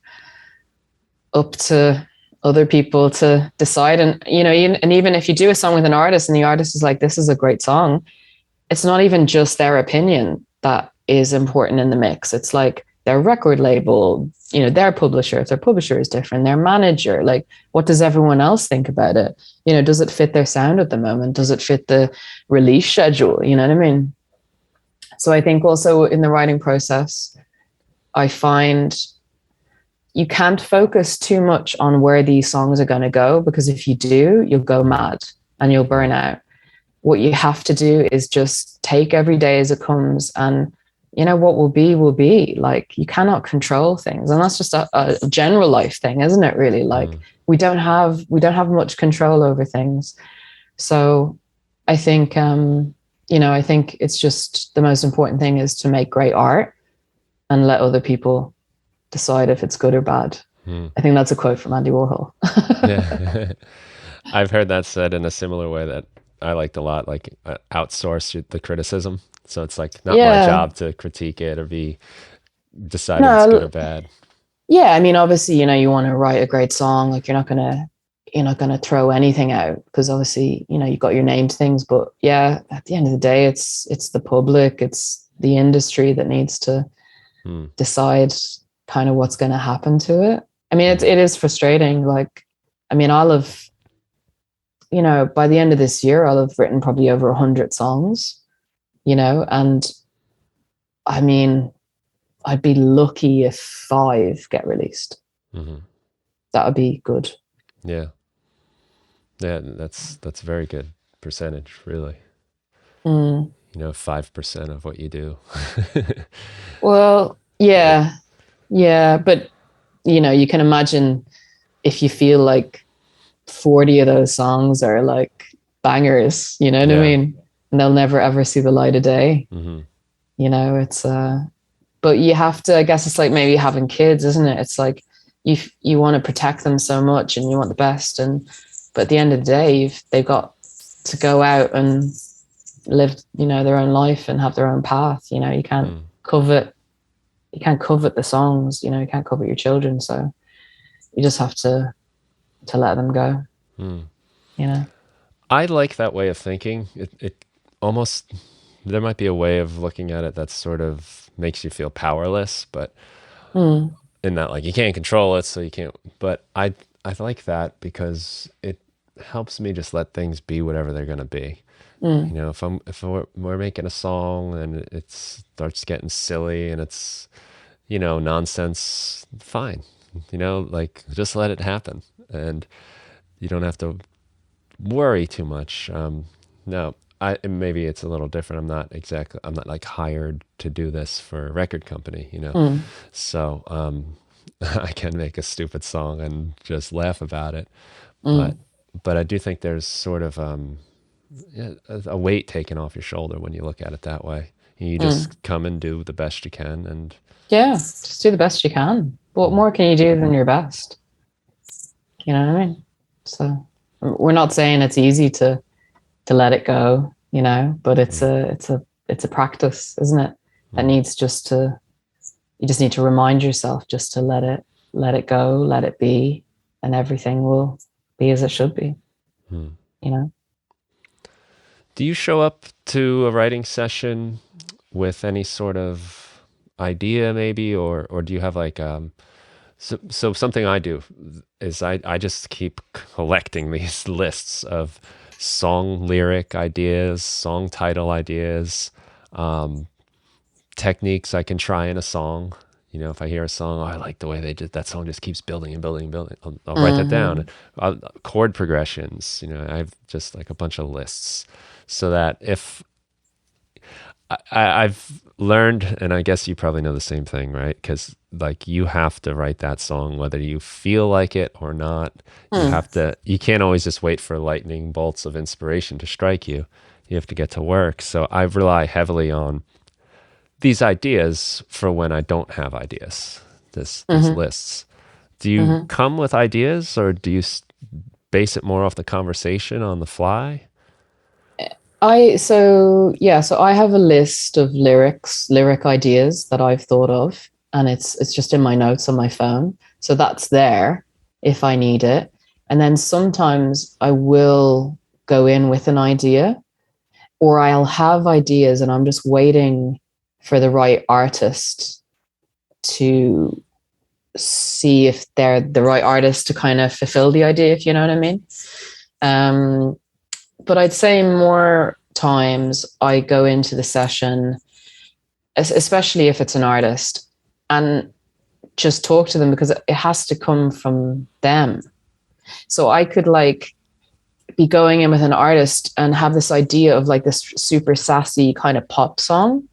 up to other people to decide. And, and even if you do a song with an artist and the artist is like, this is a great song, it's not even just their opinion that is important in the mix. It's like their record label, their publisher, if their publisher is different, their manager, like, what does everyone else think about it? Does it fit their sound at the moment? Does it fit the release schedule? You know what I mean? So I think also in the writing process, I find you can't focus too much on where these songs are going to go, because if you do, you'll go mad and you'll burn out. What you have to do is just take every day as it comes, and what will be. Like, you cannot control things, and that's just a general life thing, isn't it? Really, like, we don't have much control over things. So I think I think it's just, the most important thing is to make great art and let other people decide if it's good or bad. I think that's a quote from Andy Warhol. Yeah. I've heard that said in a similar way that I liked a lot, like outsource the criticism. So it's like not my job to critique it or be decide if it's good or bad. Yeah, I mean, obviously, you want to write a great song. Like, you're not gonna throw anything out, because obviously, you got your name to things. But yeah, at the end of the day, it's the public, it's the industry that needs to decide kind of what's going to happen to it. I mean, it is frustrating. Like, I mean, I'll have, by the end of this year, I'll have written probably over 100 songs, and I mean, I'd be lucky if 5 get released. Mm-hmm. That would be good. Yeah. Yeah, that's a very good percentage, really. 5% of what you do. Well, yeah. Yeah. But, you can imagine if you feel like 40 of those songs are like bangers, you know what I mean? And they'll never ever see the light of day. Mm-hmm. It's but you have to, I guess it's like maybe having kids, isn't it? It's like you want to protect them so much and you want the best, but at the end of the day they've got to go out and live, their own life and have their own path. You can't covet the songs, you can't covet your children, so you just have to let them go. I like that way of thinking. It almost, there might be a way of looking at it that sort of makes you feel powerless, but in that, like, you can't control it, so you can't. But I like that because it helps me just let things be whatever they're gonna be. If we're making a song and it starts getting silly and it's nonsense, fine. Like, just let it happen, and you don't have to worry too much. No, maybe it's a little different. I'm not like hired to do this for a record company, so I can make a stupid song and just laugh about it. But I do think there's sort of a weight taken off your shoulder when you look at it that way. You just come and do the best you can, and just do the best you can. What more can you do than your best? You know what I mean? So we're not saying it's easy to let it go, but it's a practice, isn't it? That needs you just need to remind yourself just to let it go, let it be, and everything will be as it should be. Do you show up to a writing session with any sort of idea, maybe, or do you have like so something I do is I just keep collecting these lists of song lyric ideas, song title ideas, techniques I can try in a song. If I hear a song, I like the way they did that song, just keeps building and building and building. I'll write that down. Chord progressions, I have just like a bunch of lists, so that if I've learned, and I guess you probably know the same thing, right? Because like, you have to write that song whether you feel like it or not. You can't always just wait for lightning bolts of inspiration to strike you. You have to get to work. So I rely heavily on these ideas for when I don't have ideas, these lists. Do you come with ideas, or do you base it more off the conversation on the fly? So I have a list of lyric ideas that I've thought of, and it's just in my notes on my phone. So that's there if I need it. And then sometimes I will go in with an idea, or I'll have ideas and I'm just waiting for the right artist to see if they're the right artist to kind of fulfill the idea, if you know what I mean. But I'd say more times I go into the session, especially if it's an artist, and just talk to them, because it has to come from them. So I could like be going in with an artist and have this idea of like this super sassy kind of pop song,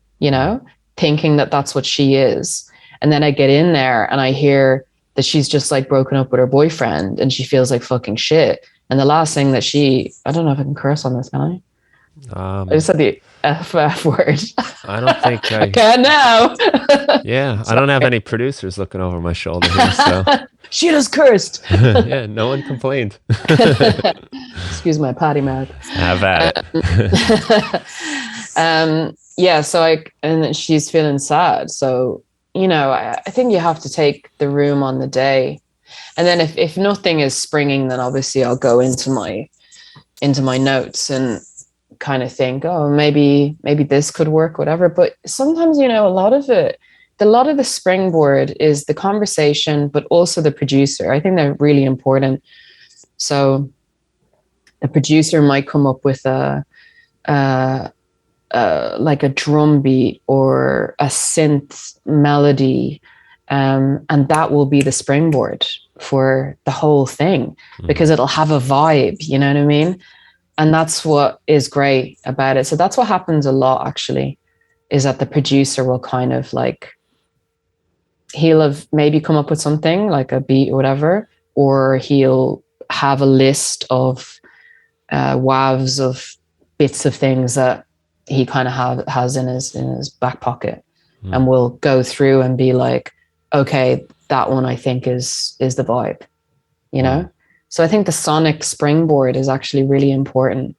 thinking that that's what she is. And then I get in there and I hear that she's just like broken up with her boyfriend and she feels like fucking shit. And the last thing that I don't know if I can curse on this, can I? I just said the F word. I don't think I can now. Yeah, I don't have any producers looking over my shoulder here, so. She just cursed. Yeah, no one complained. Excuse my potty mouth. Have at it. So and she's feeling sad. So, I think you have to take the room on the day. And then if nothing is springing, then obviously I'll go into my notes and kind of think, oh, maybe this could work, whatever. But sometimes, a lot of it a lot of the springboard is the conversation, but also the producer. I think they're really important. So the producer might come up with a like a drum beat or a synth melody, and that will be the springboard for the whole thing because it'll have a vibe. You know what I mean? And that's what is great about it. So that's what happens a lot, actually, is that the producer will kind of like, he'll have maybe come up with something like a beat or whatever, or he'll have a list of waves of bits of things that he kind of has in his back pocket, and we'll go through and be like, okay, that one I think is the vibe, you know. So I think the sonic springboard is actually really important.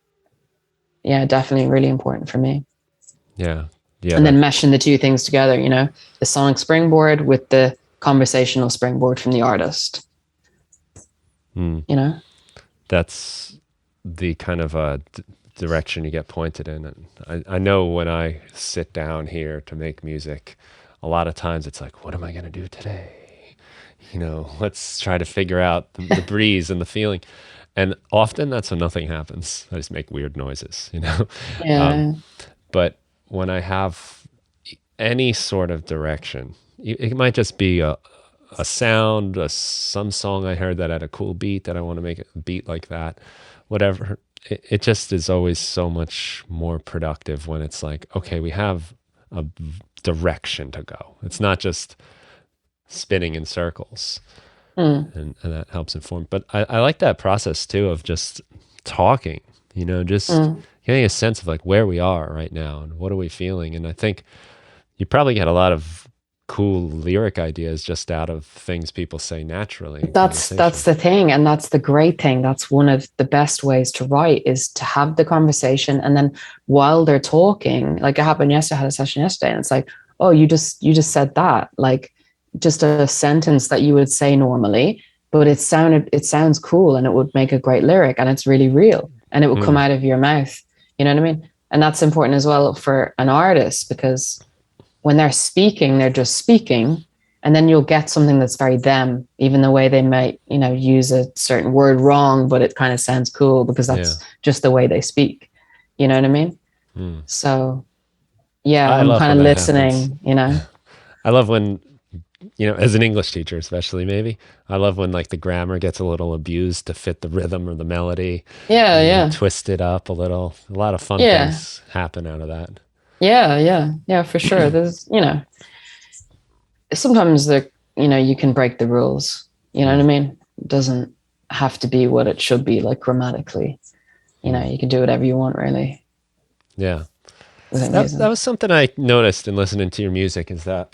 Yeah, definitely really important for me. Yeah. Yeah. And then meshing the two things together, you know, the sonic springboard with the conversational springboard from the artist. You know, that's the kind of direction you get pointed in. And I know when I sit down here to make music, a lot of times it's like, what am I going to do today? You know, let's try to figure out the breeze and the feeling. And often that's when nothing happens. I just make weird noises, you know? yeah. But when I have any sort of direction, it might just be a sound, some song I heard that had a cool beat that I want to make a beat like that, whatever. It just is always so much more productive when it's like, okay, we have a direction to go. It's not just spinning in circles. And that helps inform. But I like that process too of just talking, you know, just getting a sense of like where we are right now and what are we feeling. And I think you probably get a lot of cool lyric ideas just out of things people say naturally in That's conversation. the thing, and that's the great thing. That's one of the best ways to write, is to have the conversation, and then while they're talking, like it happened yesterday, I had a session yesterday, and it's like, oh, you just said that, like just a sentence that you would say normally, but it sounds cool, and it would make a great lyric, and it's really real, and it would come out of your mouth. You know what I mean? And that's important as well for an artist, because when they're speaking, they're just speaking, and then you'll get something that's very them, even the way they might, you know, use a certain word wrong, but it kind of sounds cool because that's just the way they speak. You know what I mean? So yeah, I I'm love kind when of that happens. listening, you know. I love when, you know, as an English teacher, especially maybe, I love when like the grammar gets a little abused to fit the rhythm or the melody, Yeah, and you yeah, twist it up a little. A lot of fun yeah, things happen out of that. yeah, for sure. There's, you know, sometimes you know, you can break the rules. You know what I mean? It doesn't have to be what it should be, like grammatically. You know, you can do whatever you want, really, Yeah. with That music. was something I noticed in listening to your music is that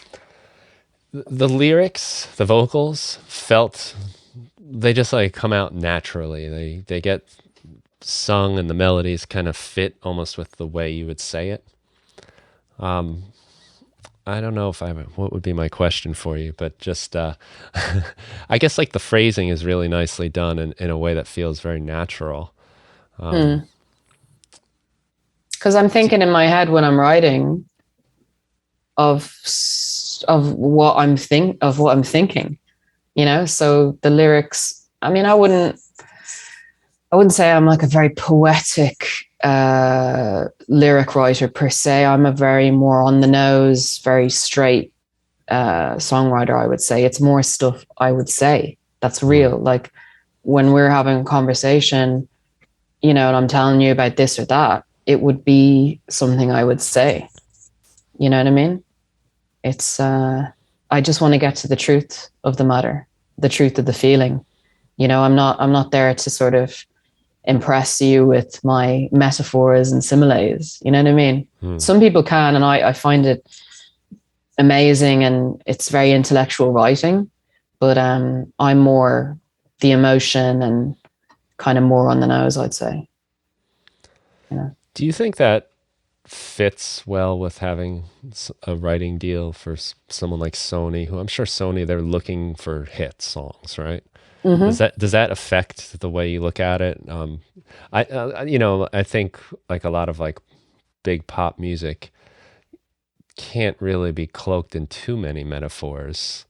the lyrics, the vocals felt they just like come out naturally. They get sung and the melodies kind of fit almost with the way you would say it. I don't know if I what would be my question for you, but just I guess like the phrasing is really nicely done in a way that feels very natural. Because I'm thinking in my head when I'm writing of what I'm thinking, you know. So the lyrics, I mean, I wouldn't say I'm like a very poetic lyric writer per se. I'm a very more on the nose, very straight songwriter. I would say it's more stuff I would say that's real. Like when we're having a conversation, you know, and I'm telling you about this or that, it would be something I would say. You know what I mean? It's I just want to get to the truth of the matter, the truth of the feeling. You know, I'm not there to sort of impress you with my metaphors and similes. You know what I mean? Some people can, and I find it amazing, and it's very intellectual writing. But I'm more the emotion and kind of more on the nose, I'd say. You know? Do you think that fits well with having a writing deal for someone like Sony, who I'm sure Sony, they're looking for hit songs, right? Does that affect the way you look at it? You know, I think like a lot of like big pop music, can't really be cloaked in too many metaphors,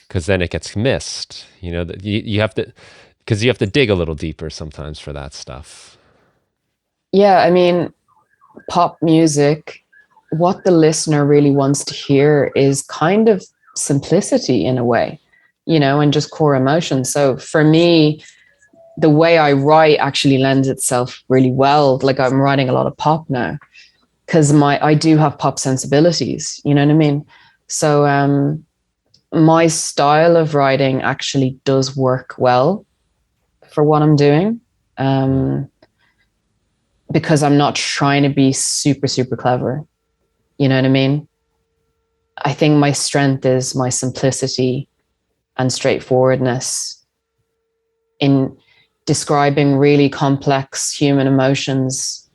because then it gets missed. You know, that you have to, because you have to dig a little deeper sometimes for that stuff. Yeah, I mean, pop music, what the listener really wants to hear is kind of simplicity in a way, you know, and just core emotion. So for me, the way I write actually lends itself really well. Like I'm writing a lot of pop now because I do have pop sensibilities, you know what I mean? So my style of writing actually does work well for what I'm doing. Because I'm not trying to be super, super clever. You know what I mean? I think my strength is my simplicity and straightforwardness in describing really complex human emotions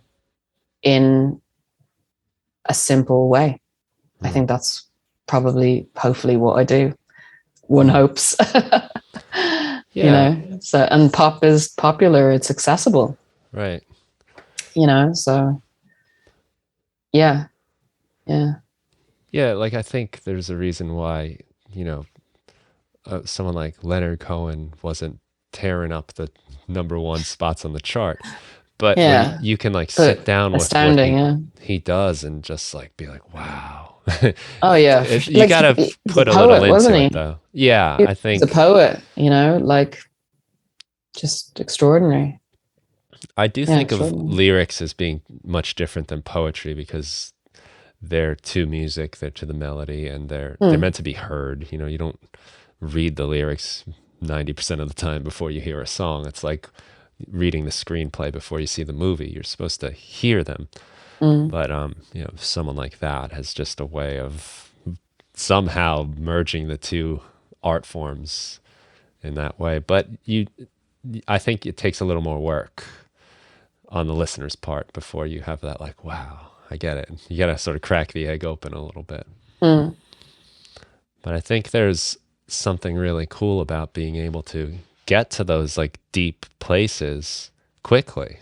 in a simple way. I think that's probably, hopefully, what I do. One hopes. You Yeah, know, so, and pop is popular, it's accessible, right. you know, so yeah, yeah. Yeah, like I think there's a reason why, you know, someone like Leonard Cohen wasn't tearing up the number one spots on the chart. But when Yeah, you can like sit but down with what astounding, yeah. he does and just like be like, wow. Oh yeah, for sure. You Like gotta he's a put a little poet, wasn't into it he? though. Yeah, He I was a think poet, you know, like just extraordinary. I do Yeah, think of extraordinary. lyrics as being much different than poetry because they're to music, they're to the melody, and they're Hmm. meant to be heard. You know, you don't read the lyrics 90% of the time before you hear a song. It's like reading the screenplay before you see the movie. You're supposed to hear them. Mm. But you know, someone like that has just a way of somehow merging the two art forms in that way. But I think it takes a little more work on the listener's part before you have that like, wow, I get it. You got to sort of crack the egg open a little bit. Mm. But I think there's something really cool about being able to get to those like deep places quickly,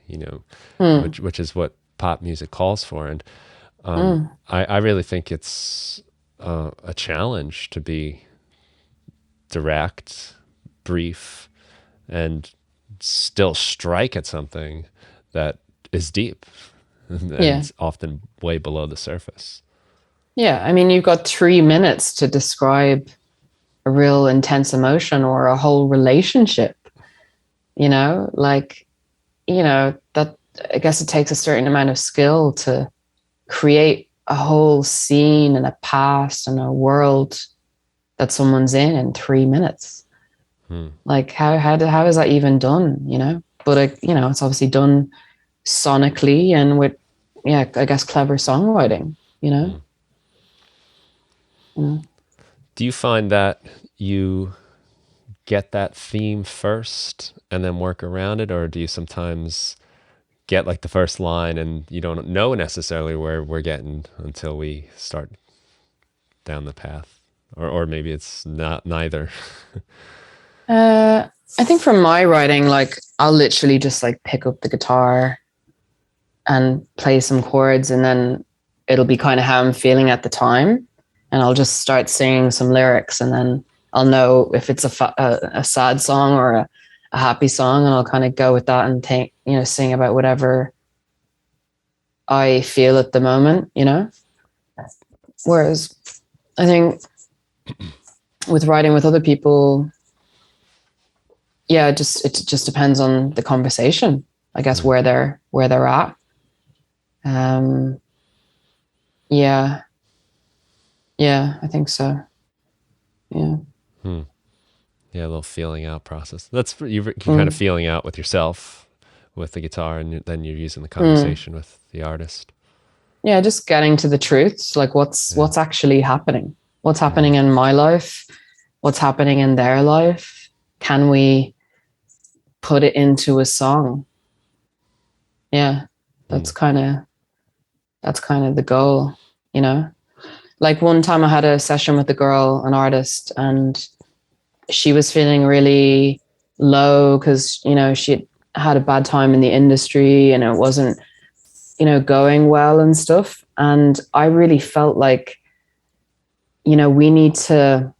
you know, Mm. which is what pop music calls for. And Mm. I really think it's a challenge to be direct, brief, and still strike at something that is deep Yeah. and often way below the surface. Yeah. I mean, you've got 3 minutes to describe a real intense emotion or a whole relationship, you know, like, you know, that I guess it takes a certain amount of skill to create a whole scene and a past and a world that someone's in 3 minutes. Hmm. Like how is that even done, you know? But you know, it's obviously done sonically and with, yeah, I guess clever songwriting, you know? Hmm. Mm. Do you find that you get that theme first and then work around it, or do you sometimes get like the first line and you don't know necessarily where we're getting until we start down the path, or maybe it's not neither? I think from my writing, like I'll literally just like pick up the guitar and play some chords, and then it'll be kind of how I'm feeling at the time, and I'll just start singing some lyrics, and then I'll know if it's a sad song or a happy song, and I'll kind of go with that and think, you know, sing about whatever I feel at the moment, you know. Whereas I think with writing with other people, yeah, it just depends on the conversation, I guess, Hmm. where they're at. Um, yeah, yeah, I think so. Yeah. Hmm. Yeah, a little feeling out process. You're kind of Mm. feeling out with yourself with the guitar, and then you're using the Mm. conversation with the artist. Yeah, just getting to the truth, like Yeah. what's actually happening. What's Hmm. happening in my life? What's happening in their life? Can we put it into a song? Yeah, Hmm. that's kind of the goal, you know. Like one time I had a session with a girl, an artist, and she was feeling really low because, you know, she had a bad time in the industry and it wasn't, going well and stuff. And I really felt like, we need to,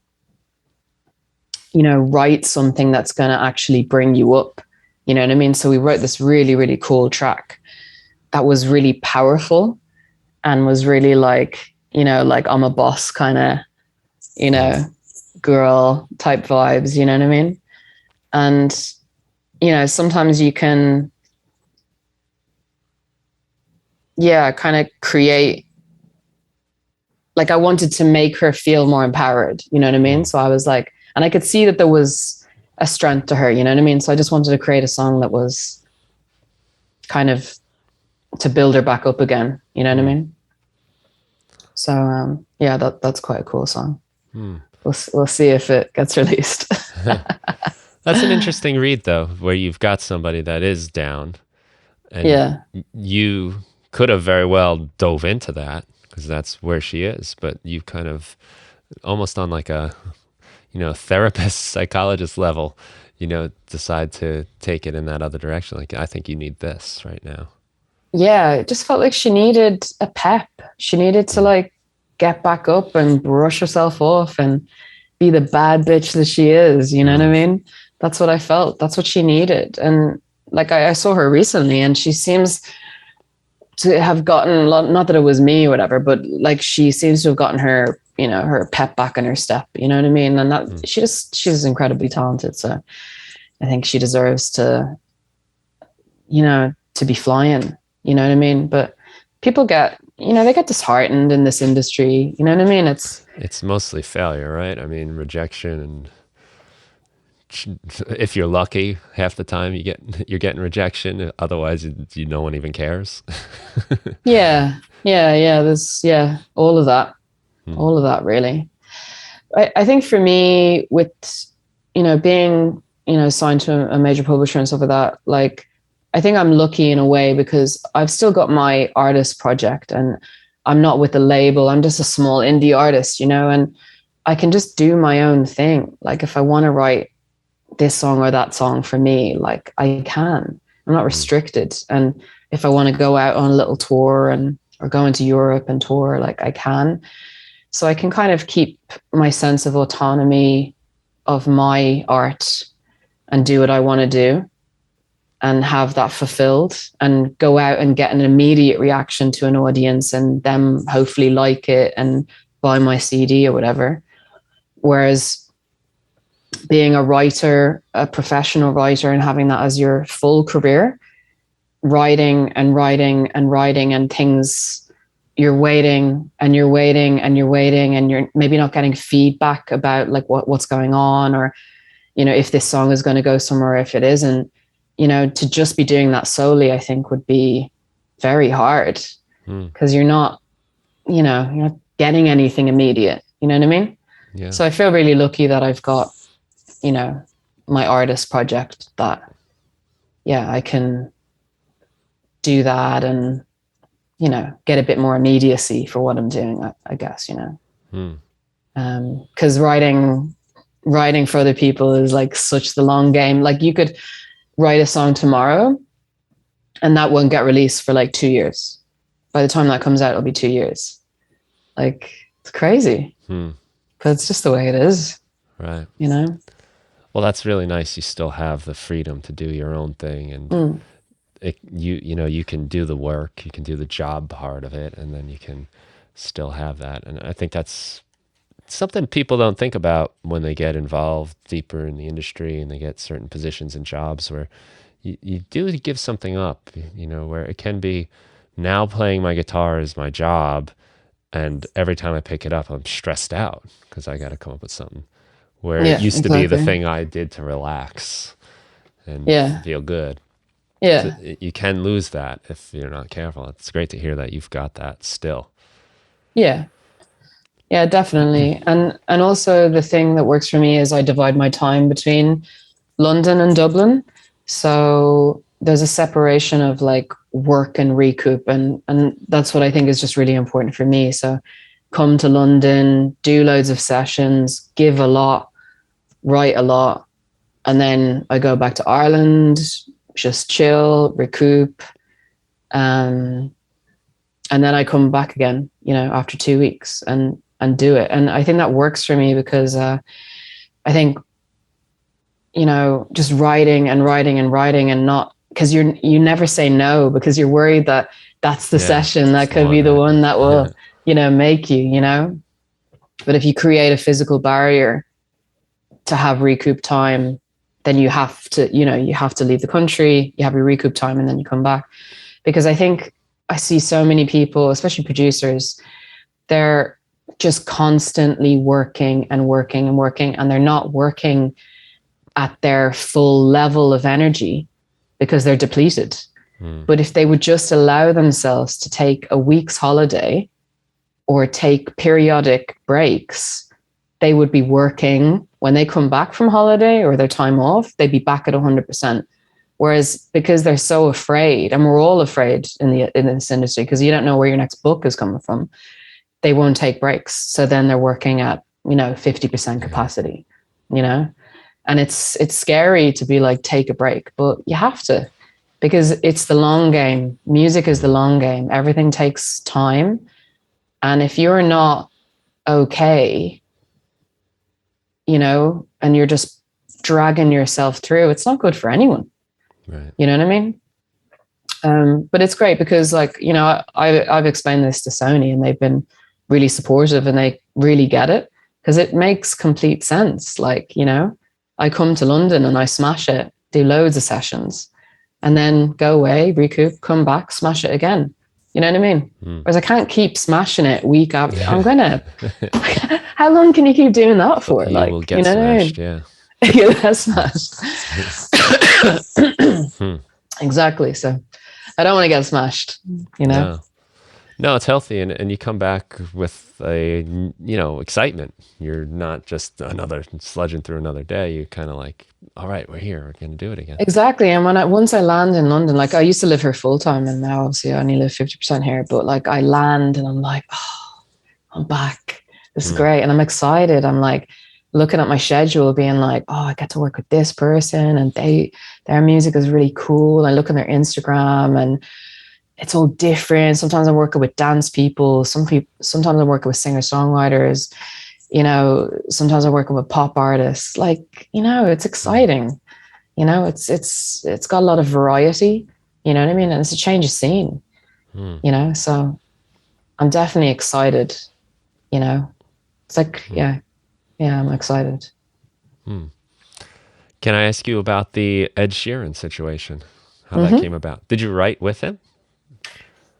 write something that's going to actually bring you up. You know what I mean? So we wrote this really, really cool track that was really powerful and was really like, like I'm a boss kind of, girl type vibes, you know what I mean? And, sometimes you can, kind of create, like I wanted to make her feel more empowered, you know what I mean? So I was like, and I could see that there was a strength to her, you know what I mean? So I just wanted to create a song that was kind of to build her back up again, you know what I mean? So that's quite a cool song. We'll see if it gets released. That's an interesting read, though, where you've got somebody that is down, and Yeah. you could have very well dove into that because that's where she is, but you kind of almost on like a therapist, psychologist level, decide to take it in that other direction. Like, I think you need this right now. Yeah, it just felt like she needed a pep. She needed to like get back up and brush herself off and be the bad bitch that she is. You know what I mean? That's what I felt. That's what she needed. And like I saw her recently, and she seems to have gotten, not that it was me or whatever, but like she seems to have gotten her, her pep back in her step. You know what I mean? And that she's incredibly talented. So I think she deserves to, to be flying. You know what I mean? But people get, they get disheartened in this industry. You know what I mean? It's mostly failure, right? I mean, rejection, and if you're lucky, half the time you're getting rejection. Otherwise, no one even cares. Yeah. There's all of that really. I think for me, with being signed to a major publisher and stuff like that, like I think I'm lucky in a way because I've still got my artist project and I'm not with the label. I'm just a small indie artist, and I can just do my own thing. Like if I want to write this song or that song for me, like I can. I'm not restricted. And if I want to go out on a little tour or go into Europe and tour, like I can. So I can kind of keep my sense of autonomy of my art and do what I want to do and have that fulfilled and go out and get an immediate reaction to an audience and them hopefully like it and buy my CD or whatever. Whereas being a writer, a professional writer, and having that as your full career, writing and writing and writing and things, you're waiting and you're waiting and you're waiting and you're maybe not getting feedback about like what's going on, or, if this song is going to go somewhere, if it isn't, to just be doing that solely, I think would be very hard because you're not getting anything immediate. You know what I mean? Yeah. So I feel really lucky that I've got, my artist project that, I can do that and, get a bit more immediacy for what I'm doing, I guess, because writing for other people is like such the long game. Like you could write a song tomorrow and that won't get released for like 2 years. By the time that comes out, it'll be 2 years. Like it's crazy, but it's just the way it is. Right. Well, that's really nice. You still have the freedom to do your own thing, and you can do the work, you can do the job part of it, and then you can still have that. And I think that's something people don't think about when they get involved deeper in the industry and they get certain positions and jobs where you do give something up, where it can be now playing my guitar is my job. And every time I pick it up, I'm stressed out because I got to come up with something. Where it used to be the thing I did to relax and feel good. Yeah. So you can lose that if you're not careful. It's great to hear that you've got that still. Yeah. Yeah, definitely. And also the thing that works for me is I divide my time between London and Dublin. So there's a separation of like work and recoup. And that's what I think is just really important for me. So come to London, do loads of sessions, give a lot, write a lot. And then I go back to Ireland, just chill, recoup, And then I come back again, after 2 weeks and do it. And I think that works for me because I think, just writing and writing and writing, and not because you never say no, because you're worried that that's the session that could be the one that will, make you. But if you create a physical barrier to have recoup time, then you have to leave the country, you have your recoup time, and then you come back. Because I think I see so many people, especially producers, they're just constantly working and working and working, and they're not working at their full level of energy because they're depleted. But if they would just allow themselves to take a week's holiday or take periodic breaks, they would be working. When they come back from holiday or their time off, they'd be back at 100%. Whereas because they're so afraid, and we're all afraid in this industry, because you don't know where your next book is coming from, they won't take breaks. So then they're working at 50% capacity, and it's scary to be like, take a break, but you have to, because it's the long game. Music is the long game. Everything takes time. And if you're not okay, and you're just dragging yourself through, it's not good for anyone. Right. You know what I mean? But it's great because, I've explained this to Sony, and they've been really supportive, and they really get it, because it makes complete sense. I come to London and I smash it, do loads of sessions, and then go away, recoup, come back, smash it again. You know what I mean? Whereas I can't keep smashing it week after. I'm gonna. How long can you keep doing that for? You will get smashed. I mean? Yeah. You'll get smashed. Exactly. So I don't want to get smashed. No, it's healthy, and you come back with a excitement. You're not just another sludging through another day. You're kind of like, all right, we're here. We're going to do it again. Exactly. And once I land in London, I used to live here full time, and now obviously I only live 50% here. But I land and I'm like, oh, I'm back. This is great, and I'm excited. I'm like looking at my schedule, being like, oh, I get to work with this person, and their music is really cool. I look on their Instagram, and it's all different. Sometimes I'm working with dance people. Sometimes I'm working with singer-songwriters. Sometimes I'm working with pop artists. It's exciting. It's got a lot of variety. You know what I mean? And it's a change of scene. So I'm definitely excited. It's like, yeah, I'm excited. Can I ask you about the Ed Sheeran situation? How that came about? Did you write with him?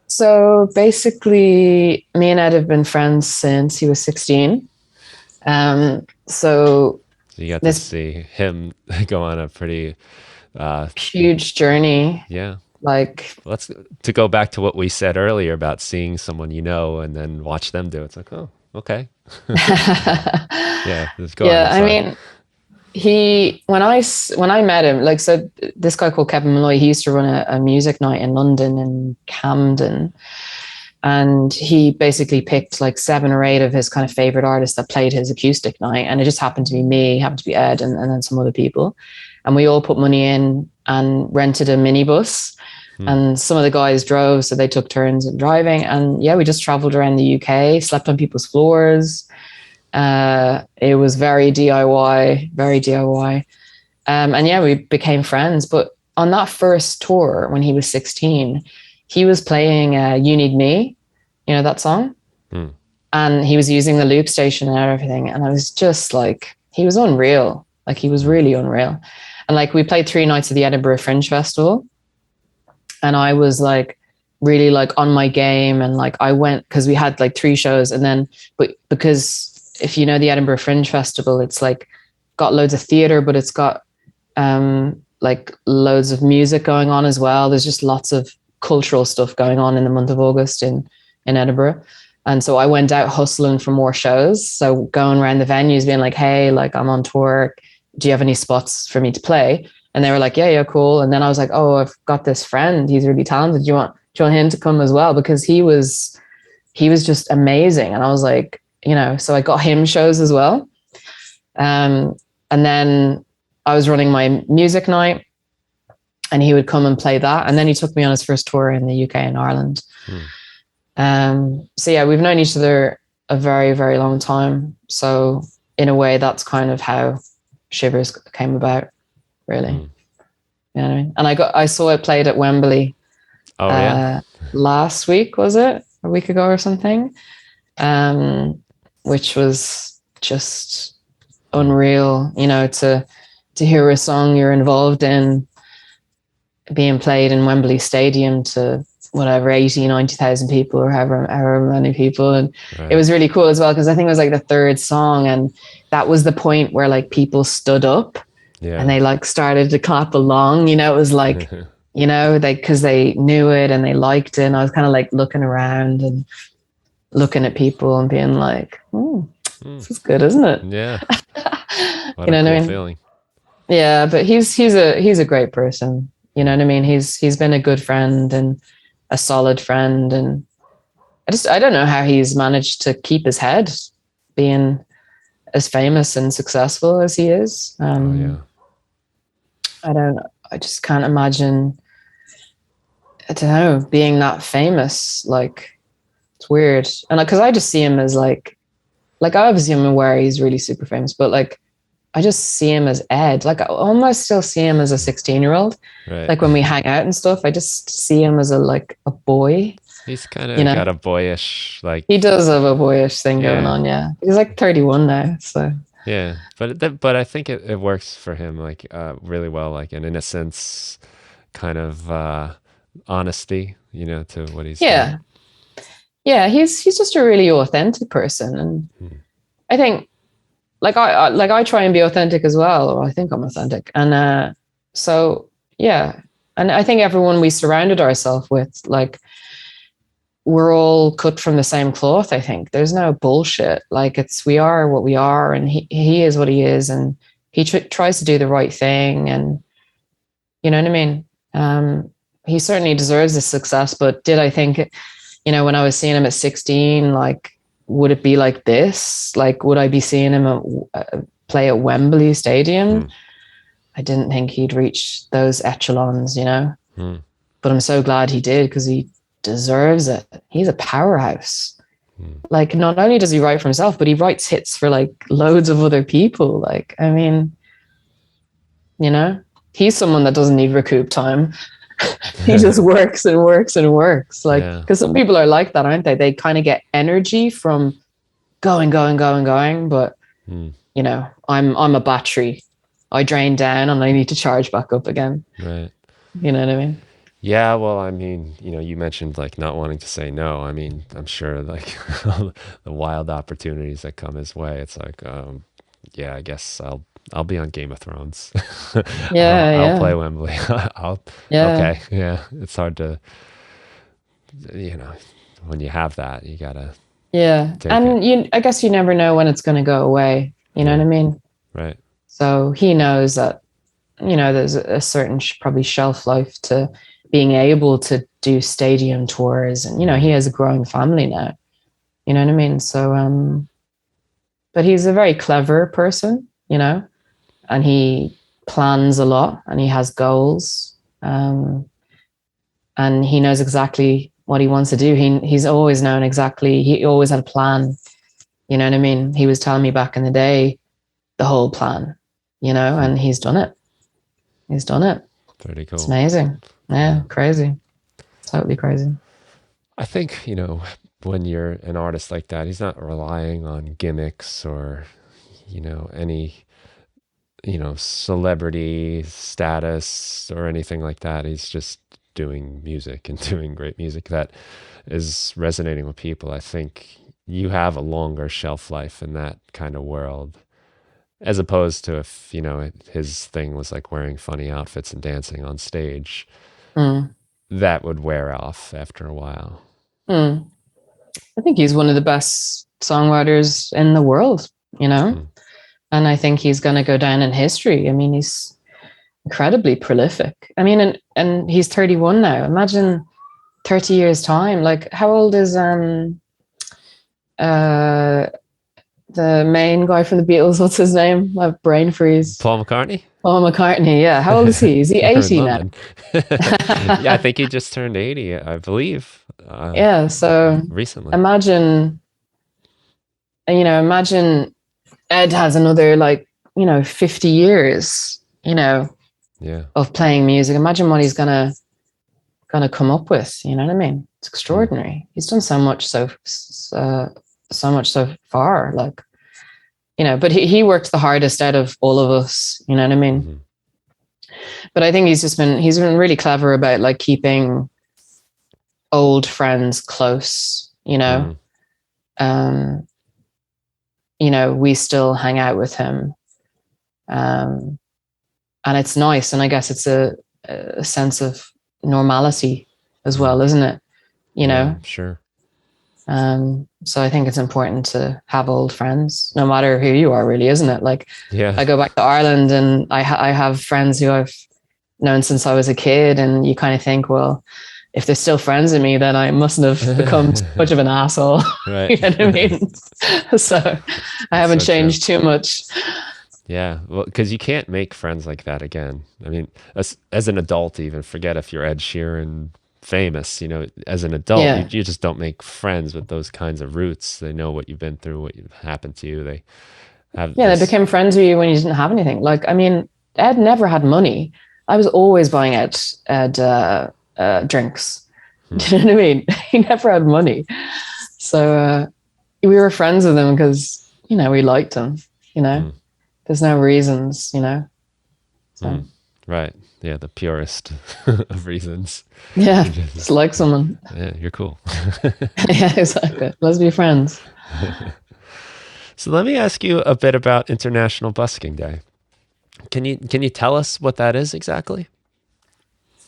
So basically, me and Ed have been friends since he was 16. So you got to see him go on a pretty huge journey. Yeah. Let's to go back to what we said earlier about seeing someone and then watch them do it. It's like, oh, okay. Yeah. Go on, I mean, when I met him, so this guy called Kevin Malloy, he used to run a music night in London and Camden, and he basically picked 7 or 8 of his kind of favorite artists that played his acoustic night, and it just happened to be me, happened to be Ed, and then some other people, and we all put money in and rented a minibus, and some of the guys drove, so they took turns in driving, and we just traveled around the UK, slept on people's floors. It was very DIY. And we became friends. But on that first tour, when he was 16, he was playing You Need Me, that song? And he was using the loop station and everything. And I was just he was unreal. He was really unreal. And we played 3 nights at the Edinburgh Fringe Festival. And I was really on my game. And I went, because we had 3 shows. And then, but because if you know the Edinburgh Fringe Festival, it's got loads of theatre, but it's got loads of music going on as well. There's just lots of cultural stuff going on in the month of August in Edinburgh. And so I went out hustling for more shows. So going around the venues being hey, I'm on tour. Do you have any spots for me to play? And they were like, yeah, cool. And then I was like, oh, I've got this friend. He's really talented. Do you want him to come as well? Because he was just amazing. And I was like, so I got him shows as well. And then I was running my music night, and he would come and play that. And then he took me on his first tour in the UK and Ireland. So yeah, we've known each other a very, very long time. So in a way, that's kind of how Shivers came about, really. Mm. You know what I mean? And I saw it played at Wembley Oh yeah. last week, was it? A week ago or something? Which was just unreal, you know, to hear a song you're involved in being played in Wembley Stadium to whatever 80, 90,000 people or however many people. And it Right. was really cool as well, because I think it was like the third song, and that was the point where like people stood up and Yeah. they like started to clap along. You know, it was like, you know, they because they knew it and they liked it. And I was kind of like looking around and looking at people and being like, this is good, isn't it? Yeah. What You a know what cool I mean? feeling. Yeah, but he's a great person. You know Mm. what I mean? He's been a good friend and a solid friend, and I don't know how he's managed to keep his head being as famous and successful as he is. Oh yeah. I don't. I just can't imagine. I don't know, being that famous. Like, it's weird, and because I just see him as like obviously I'm aware he's really super famous, but like I just see him as Ed. Like I almost still see him as a 16-year-old. Right. Like when we hang out and stuff, I just see him as a boy. He's kind You of know, got a boyish he like does have a boyish thing going yeah. on. Yeah, he's like 31 now, so Yeah, but I think it works for him like really well, like an innocence kind of honesty, you know, to what he's doing. yeah, yeah. He's just a really authentic person, and Hmm. I think like I try and be authentic as well, or I think I'm authentic, and so yeah, and I think everyone we surrounded ourselves with, like, we're all cut from the same cloth. I think there's no bullshit. Like, it's we are what we are, and he is what he is, and he tries to do the right thing, and you know what I mean. He certainly deserves the success, but did I think, you know, when I was seeing him at 16, like, would it be like this? Like, would I be seeing him play at Wembley Stadium? Hmm. I didn't think he'd reach those echelons, you know. Hmm. But I'm so glad he did, because he deserves it. He's a powerhouse. Hmm. Like, not only does he write for himself, but he writes hits for like loads of other people. Like, I mean, you know, he's someone that doesn't need recoup time. He just works and works and works. Like, Yeah. because some people are like that, aren't they? They kind of get energy from going, going, going, going. But Hmm. you know, I'm a battery. I drain down and I need to charge back up again. Right. You know what I mean? Yeah, well, I mean, you know, you mentioned like not wanting to say no. I mean, I'm sure like the wild opportunities that come his way. It's like, yeah, I guess I'll be on Game of Thrones. Yeah, I'll play yeah, Wembley. I'll yeah, okay, yeah. It's hard to, you know, when you have that, you gotta yeah. take it. And I guess you never know when it's going to go away. You know what Yeah, I mean? right. So he knows that, you know, there's a certain probably shelf life to being able to do stadium tours, and you know, he Mm, has a growing family now. You know what I mean? So, but he's a very clever person, you know, and he plans a lot and he has goals. And he knows exactly what he wants to do. He's always known exactly. He always had a plan. You know what I mean? He was telling me back in the day the whole plan, you know, hmm, and he's done it. He's done it. pretty It's cool. amazing. Yeah, Yeah. crazy. Totally crazy. I think, you know, when you're an artist like that, he's not relying on gimmicks or, you know, any, you know, celebrity status or anything like that. He's just doing music and doing great music that is resonating with people. I think you have a longer shelf life in that kind of world as opposed to if, you know, his thing was like wearing funny outfits and dancing on stage, Mm, that would wear off after a while. mm. I think he's one of the best songwriters in the world, you know, Hmm. and I think he's going to go down in history. I mean, he's incredibly prolific. I mean, and he's 31 now. Imagine 30 years time. Like, how old is uh the main guy from the Beatles? What's his name? My brain freeze. Paul McCartney? Paul McCartney. Yeah. How old is he? Is he You're in 80 now? London. Yeah, I think he just turned 80, I believe. Yeah. So recently. imagine, imagine Ed has another, like, 50 years, Yeah. of playing music. Imagine what he's gonna come up with. You know what I mean? It's Mm. extraordinary. He's done so much, so much so far. Like, but he worked the hardest out of all of us. You know what I mean? Mm-hmm. But I think he's been really clever about, like, keeping old friends close. Mm. Um, we still hang out with him, um, and it's nice. And I guess it's a sense of normality as Mm. well, isn't it? You Yeah, know. I'm sure. So I think it's important to have old friends, no matter who you are, really, isn't it? Like, Yeah. I go back to Ireland, and I have friends who I've known since I was a kid, and you kind of think, well, if they're still friends with me, then I mustn't have become too much of an asshole. Right. You know what I mean? So I That's haven't so true. changed too much. Yeah, well, because you can't make friends like that again. I mean, as an adult, even forget if you're Ed Sheeran famous. As an adult, you, Yeah. you just don't make friends with those kinds of roots. They know what you've been through, what happened to you. They have Yeah, they this. became friends with you when you didn't have anything. Like, I mean, Ed never had money. I was always buying Ed drinks. Hmm. Do you know what I mean? He never had money. So we were friends with him because, we liked him, you know. Hmm. There's no reasons. Hmm. So Right. Yeah, the purest of reasons. yeah, You just, just like someone. yeah, you're cool. Yeah, exactly. Let's be friends. So let me ask you a bit about International Busking Day. Can you tell us what that is exactly?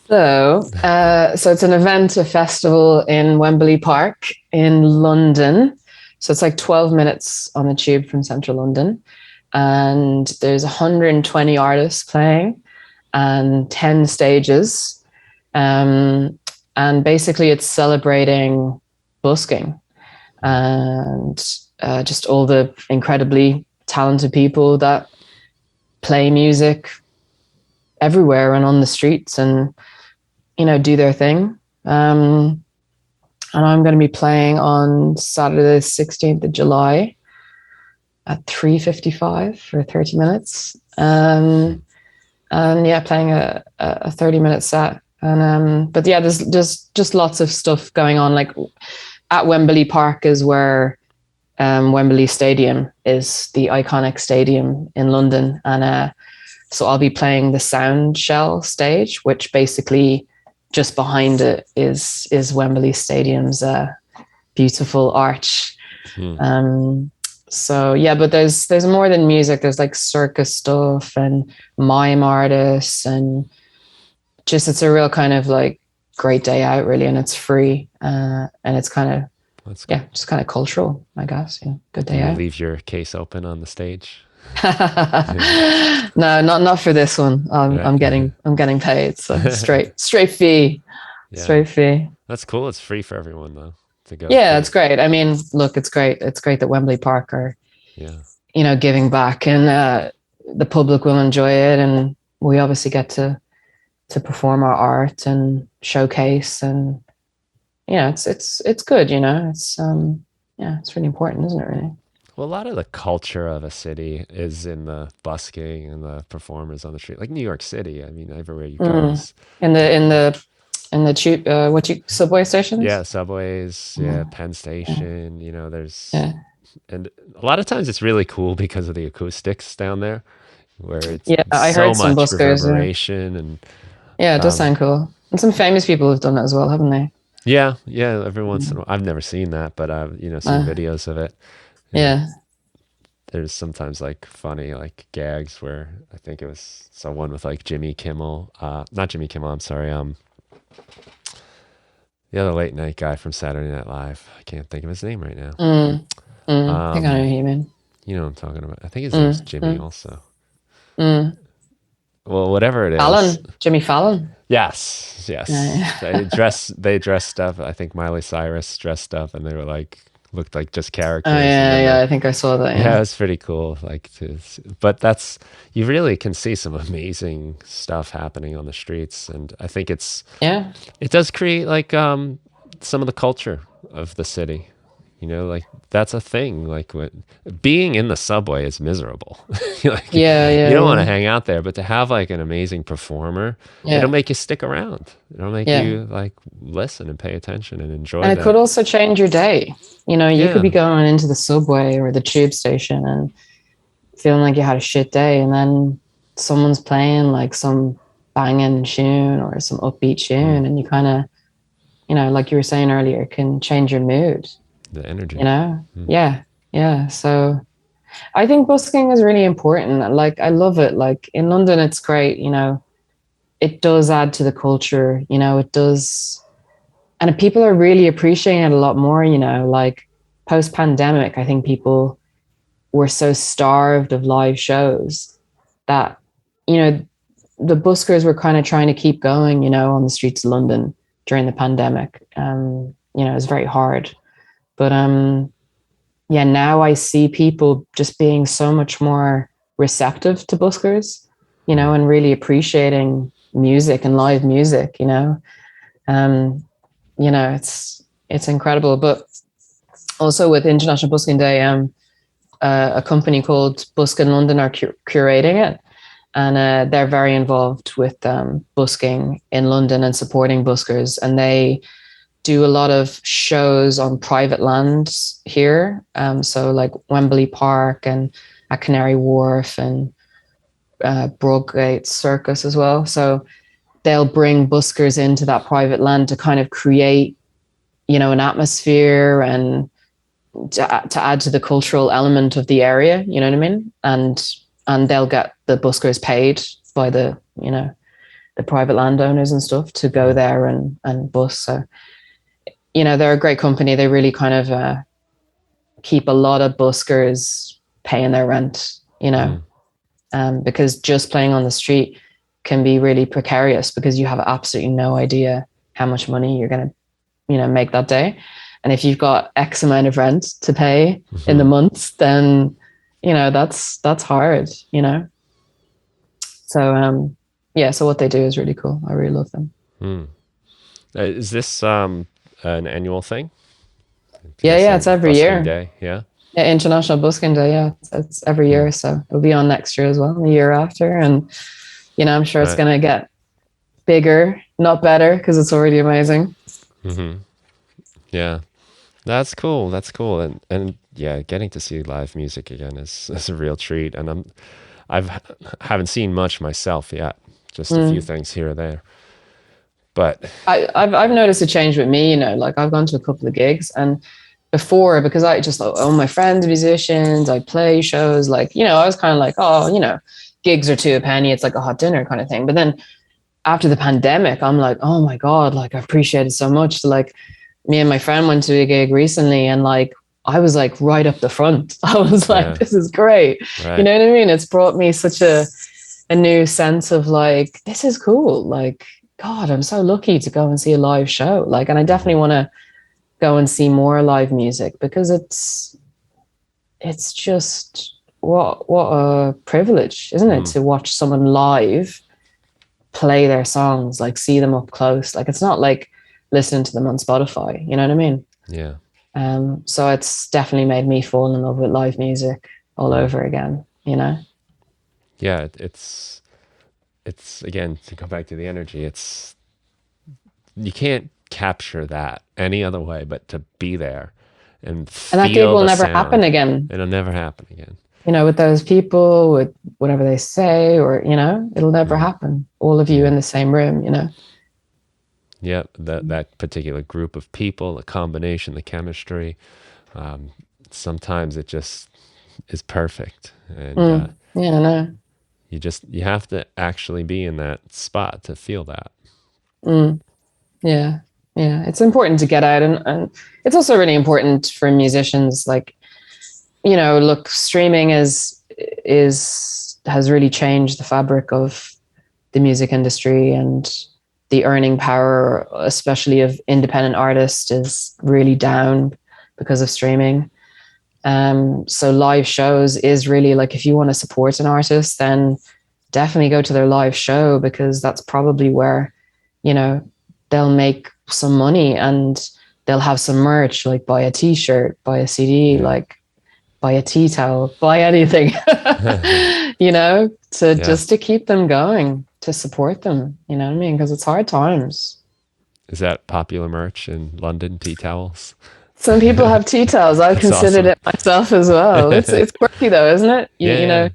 So it's an event, a festival in Wembley Park in London. So it's like 12 minutes on the tube from central London. And there's 120 artists playing and 10 stages. Um, and basically, it's celebrating busking and just all the incredibly talented people that play music everywhere and on the streets and, do their thing. And I'm going to be playing on Saturday, the 16th of July at 3:55 for 30 minutes. And yeah, playing a 30-minute set. But yeah, there's just lots of stuff going on. Like, at Wembley Park is where Wembley Stadium is, the iconic stadium in London. And so I'll be playing the sound shell stage, which basically just behind it is Wembley Stadium's beautiful arch. Hmm. So yeah, but there's more than music. There's like circus stuff and mime artists, and just it's a real kind of like great day out, really, and it's free, and it's kind of That's yeah, cool. just kind of cultural, I guess. Yeah, good Do day you out. leave your case open on the stage? No, not for this one. Right. I'm getting paid, so straight fee, Yeah. straight fee. That's cool. It's free for everyone though to go Yeah, see. it's great. I mean, look, it's great. It's great that Wembley Park are, Yeah. giving back, and the public will enjoy it, and we obviously get to perform our art and showcase, and it's good. Yeah, it's really important, isn't it? Really. Well, a lot of the culture of a city is in the busking and the performers on the street, like New York City. I mean, everywhere you go Mm. is, In the tube, subway yeah, stations. subways, yeah, Mm. Penn Yeah, Station. There's, yeah, and a lot of times it's really cool because of the acoustics down there, where it's yeah. I so heard some much buskers. Yeah, reverberation and yeah. It does um, sound cool, and some famous people have done it as well, haven't they? yeah, yeah. Every once in a Mm. while, I've never seen that, but I've seen Uh, videos of it. And yeah. there's sometimes like funny like gags where I think it was someone with like Jimmy Kimmel, not Jimmy Kimmel, I'm sorry, the other late night guy from Saturday Night Live. I can't think of his name right now. Mm. I think I know Um, who you mean. you know what I'm talking about. I think his name's Mm. Jimmy Mm. also. Mm. Well, whatever it is. Fallon, Jimmy Fallon. Yes, yes. Yeah. They dressed up. I think Miley Cyrus dressed up and they were like looked like just Oh characters and yeah, then yeah. I think I saw that. yeah, Yeah. it was pretty cool. But you really can see some amazing stuff happening on the streets, and I think Yeah. it does create like some of the culture of the city. You know, like that's a thing. Like being in the subway is miserable. Like Yeah, you yeah, don't want to yeah, hang out there, but to have like an amazing performer, it'll yeah, make you stick around. It'll make yeah. you like listen and pay attention and enjoy And it could that. also change your day. You know, you could Yeah. be going into the subway or the tube station and feeling like you had a shit day, and then someone's playing like some banging tune or some upbeat Mm. tune, and you kind of, you know, like you were saying earlier, can change your mood. The You energy. know, Mm. yeah, yeah. So I think busking is really important. Like I love it. Like in London, it's great. You know, it does add to the culture. You know, it does, and people are really appreciating it a lot more. You know, like post pandemic, I think people were so starved of live shows that, you know, the buskers were kind of trying to keep going, you know, on the streets of London during the pandemic. You know, it was very hard. But yeah, now I see people just being so much more receptive to buskers, you know, Mm. and really appreciating music and live music, you know. Um, you know, it's incredible. But also with International Busking Day, a company called Busking London are curating it, and they're very involved with busking in London and supporting buskers, and they do a lot of shows on private lands here, so like Wembley Park and at Canary Wharf and Broadgate Circus as well. So they'll bring buskers into that private land to kind of create, you know, an atmosphere and to add to the cultural element of the area, you know what I mean? And they'll get the buskers paid by the, you know, the private landowners and stuff to go Mm. there and bus. So, you know, they're a great company. They really kind of keep a lot of buskers paying their rent, you know, Mm. because just playing on the street can be really precarious because you have absolutely no idea how much money you're going to, you know, make that day. And if you've got X amount of rent to pay in the Mm-hmm. month, then, you know, that's hard, you know. So yeah, so what they do is really cool. I really love them. Mm. Is this an annual thing? Yeah, yeah, it's Guessing every busking year. day. Yeah. Yeah, International Busking Day, yeah. It's every Mm. year. So it'll be on next year as well, the year after. And, you know, I'm sure it's Right. gonna get bigger, not better, because it's already amazing. Mm-hmm. Yeah. That's cool. That's cool. And yeah, getting to see live music again is a real treat. And I've haven't seen much myself yet. Just a few Mm. things here or there. But I've noticed a change with me, you know, like I've gone to a couple of gigs, and before, because I just thought, oh, my friends are musicians, I play shows, like, you know, I was kind of like, oh, you know, gigs are two a penny, it's like a hot dinner kind of thing. But then after the pandemic, I'm like, oh my God, like I appreciate it so much. So, like me and my friend went to a gig recently, and like I was like right up the front. I was like, yeah, this is great. You right. know what I mean? It's brought me such a new sense of like, this is cool. Like, God, I'm so lucky to go and see a live show. Like, and I definitely Mm-hmm. want to go and see more live music because it's just what a privilege, isn't it, Mm. to watch someone live play their songs, like see them up close. Like it's not like listening to them on Spotify, you know what I mean? Yeah. So it's definitely made me fall in love with live music all Mm. over again, you know? Yeah. It's again to go back to the energy. It's you can't capture that any other way but to be there and And that gig feel will the never happen sound. again, It'll never happen again. you know, with those people, with whatever they say, or, you know, it'll never Mm. happen. All of you Yeah. in the same room, you know? Yeah. That particular group of people, the combination, the chemistry. Um, Sometimes it just is perfect, and Yeah, no. you have to actually be in that spot to feel that. Mm. Yeah. Yeah. It's important to get out, and it's also really important for musicians. Like, you know, look, streaming is has really changed the fabric of the music industry, and the earning power, especially of independent artists, is really down because of streaming. So live shows is really like, if you want to support an artist, then definitely go to their live show, because that's probably where, you know, they'll make some money. And they'll have some merch, like buy a t-shirt, buy a CD, Yeah. like buy a tea towel, buy anything, to Yeah. just to keep them going, to support them, you know what I mean? Because it's hard times. Is that popular merch in London, tea towels? Some people have tea towels. I've That's considered awesome. it myself as well. It's quirky though, isn't it? Yeah,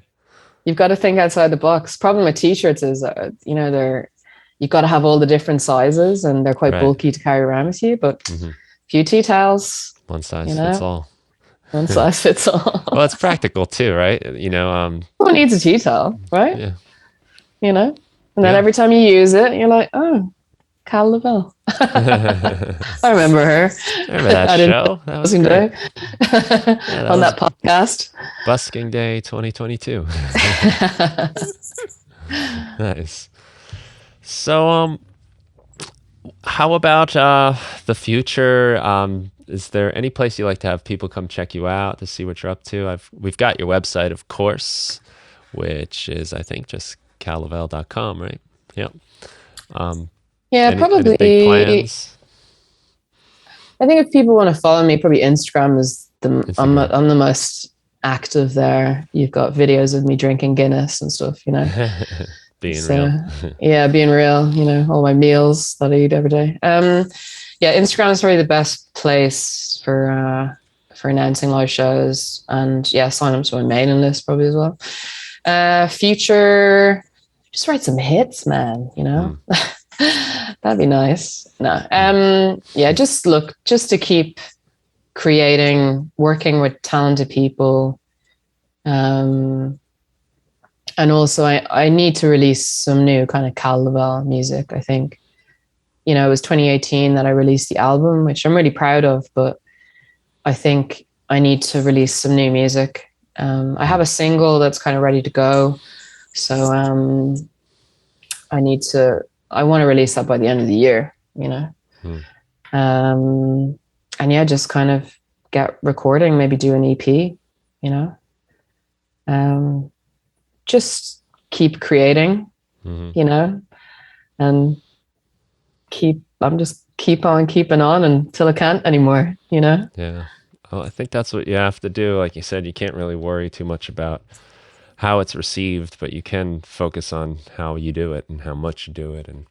You've got to think outside the box. Problem with t-shirts is, you've got to have all the different sizes and they're quite right. bulky to carry around with you. But Hmm. a few tea towels, One you size fits know, all. one size fits all. Well, it's practical too, right? Who needs a tea towel, right? Yeah, You know, and then yeah. every time you use it, you're like, oh, Kal Lavelle. I I remember her. remember that I didn't know show. That was Busking great. Day Yeah, that on was that podcast. Busking Day 2022. Nice. So, how about the future? Is there any place you like to have people come check you out to see what you're up to? We've got your website, of course, which is I think just callavelle.com, right? Yep. Um, Yeah, any big probably. plans? I think if people want to follow me, probably Instagram is Instagram. I'm the most active there. You've got videos of me drinking Guinness and stuff, you know. Being So real. yeah, being real, all my meals that I eat every day. Yeah, Instagram is probably the best place for announcing live shows, and yeah, sign up to my mailing list probably as well. Future, just write some hits, man. Mm, That'd be nice. No, mm, yeah, just to keep creating, working with talented people. Um, and also I need to release some new kind of Kal Lavelle music. I think, it was 2018 that I released the album, which I'm really proud of, but I think I need to release some new music. I have mm, a single that's kind of ready to go. So I want to release that by the end of the year. mm. Um, and yeah, just kind of get recording, maybe do an EP, you know, um, just keep creating, Mhm. you know, and I'm just keep on keeping on until I can't anymore. Yeah. Well, I think that's what you have to do. Like you said, you can't really worry too much about how it's received, but you can focus on how you do it and how much you do it and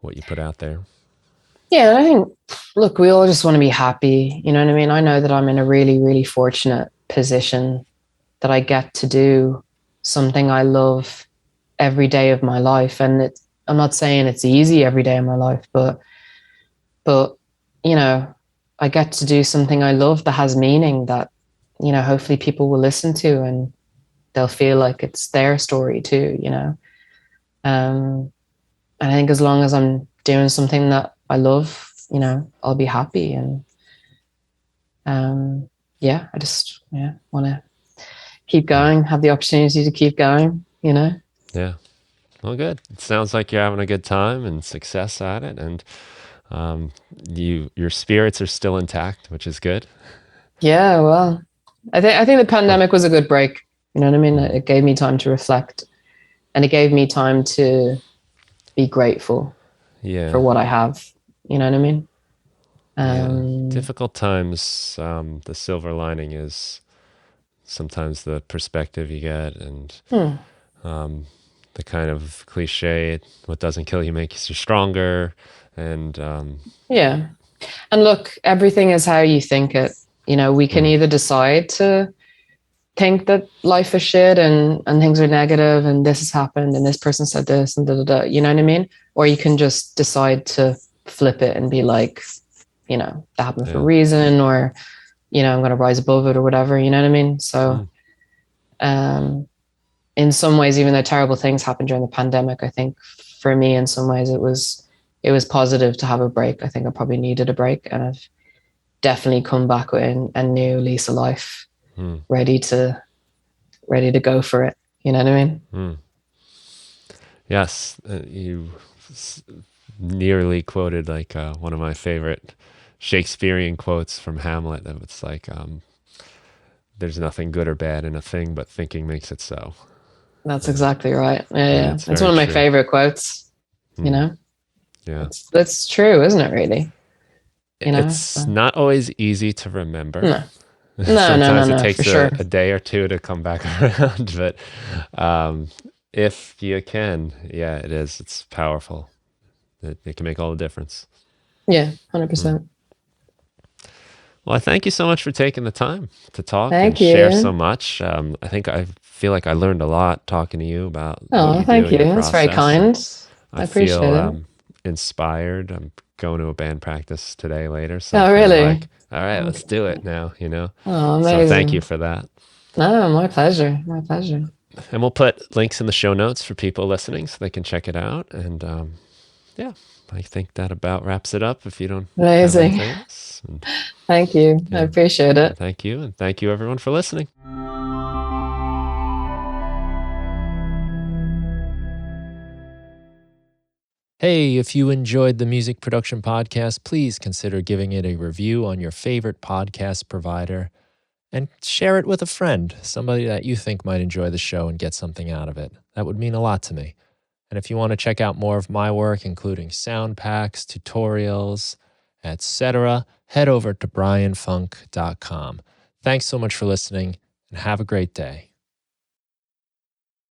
what you put out there. Yeah. I think, look, we all just want to be happy. You know what I mean? I know that I'm in a really, really fortunate position that I get to do something I love every day of my life. And I'm not saying it's easy every day of my life, but, you know, I get to do something I love that has meaning that, hopefully people will listen to and they'll feel like it's their story too. And I think as long as I'm doing something that I love, I'll be happy. And yeah, I just want to keep Mm. going, have the opportunity to keep going. Yeah. Well, good. It sounds like you're having a good time and success at it, and um, your spirits are still intact, which is good. Yeah, well, I think the Cool. pandemic was a good break. You know what I mean? Mm. It gave me time to reflect, and it gave me time to be grateful for Yeah. what I have. You know what I mean? Yeah. Um, Difficult times. The silver lining is sometimes the perspective you get and hmm, um, the kind of cliche, what doesn't kill you makes you stronger. And yeah. And look, everything is how you think it. We can mm, either decide to think that life is shit and things are negative and this has happened and this person said this and da da da. You know what I mean? Or you can just decide to flip it and be like, that happened for a yeah. reason, or I'm going to rise above it or whatever. You know what I mean? So, Mm, um, in some ways, even though terrible things happened during the pandemic, I think for me, in some ways, it was positive to have a break. I think I probably needed a break, and I've definitely come back with a new lease of life, mm, ready to ready to go for it. You know what I mean? mm. Yes. You s- nearly quoted like one of my favorite Shakespearean quotes from Hamlet. That it's like, there's nothing good or bad in a thing, but thinking makes it so. That's And exactly right. Yeah, yeah, yeah. it's It's very one of my true. favorite quotes. You Mm, know, yeah. that's true, isn't it? Really? It's So. not always easy to remember. No, no, no, no, Sometimes it no, for takes sure. a day or two to come back around, but if you can, yeah, it is. It's powerful. It can make all the difference. Yeah, Hmm. 100%. Well, I thank you so much for taking the time to talk and Thank share so you. much. I feel like I learned a lot talking to you about what Oh, you do thank in you. your That's very process, and kind. I I feel appreciate it. inspired. I'm going to a band practice today later, so I'm Oh, kind of really? like, all right, let's do it now. Oh, So thank you amazing. for that. No, my pleasure. My pleasure. And we'll put links in the show notes for people listening so they can check it out. And yeah, I think that about wraps it up if you don't have Amazing. anything else. And Thank you. I yeah, appreciate and it. thank you. And thank you, everyone, for listening. Hey, if you enjoyed the Music Production Podcast, please consider giving it a review on your favorite podcast provider and share it with a friend, somebody that you think might enjoy the show and get something out of it. That would mean a lot to me. And if you want to check out more of my work, including sound packs, tutorials, etc., head over to brianfunk.com. Thanks so much for listening and have a great day.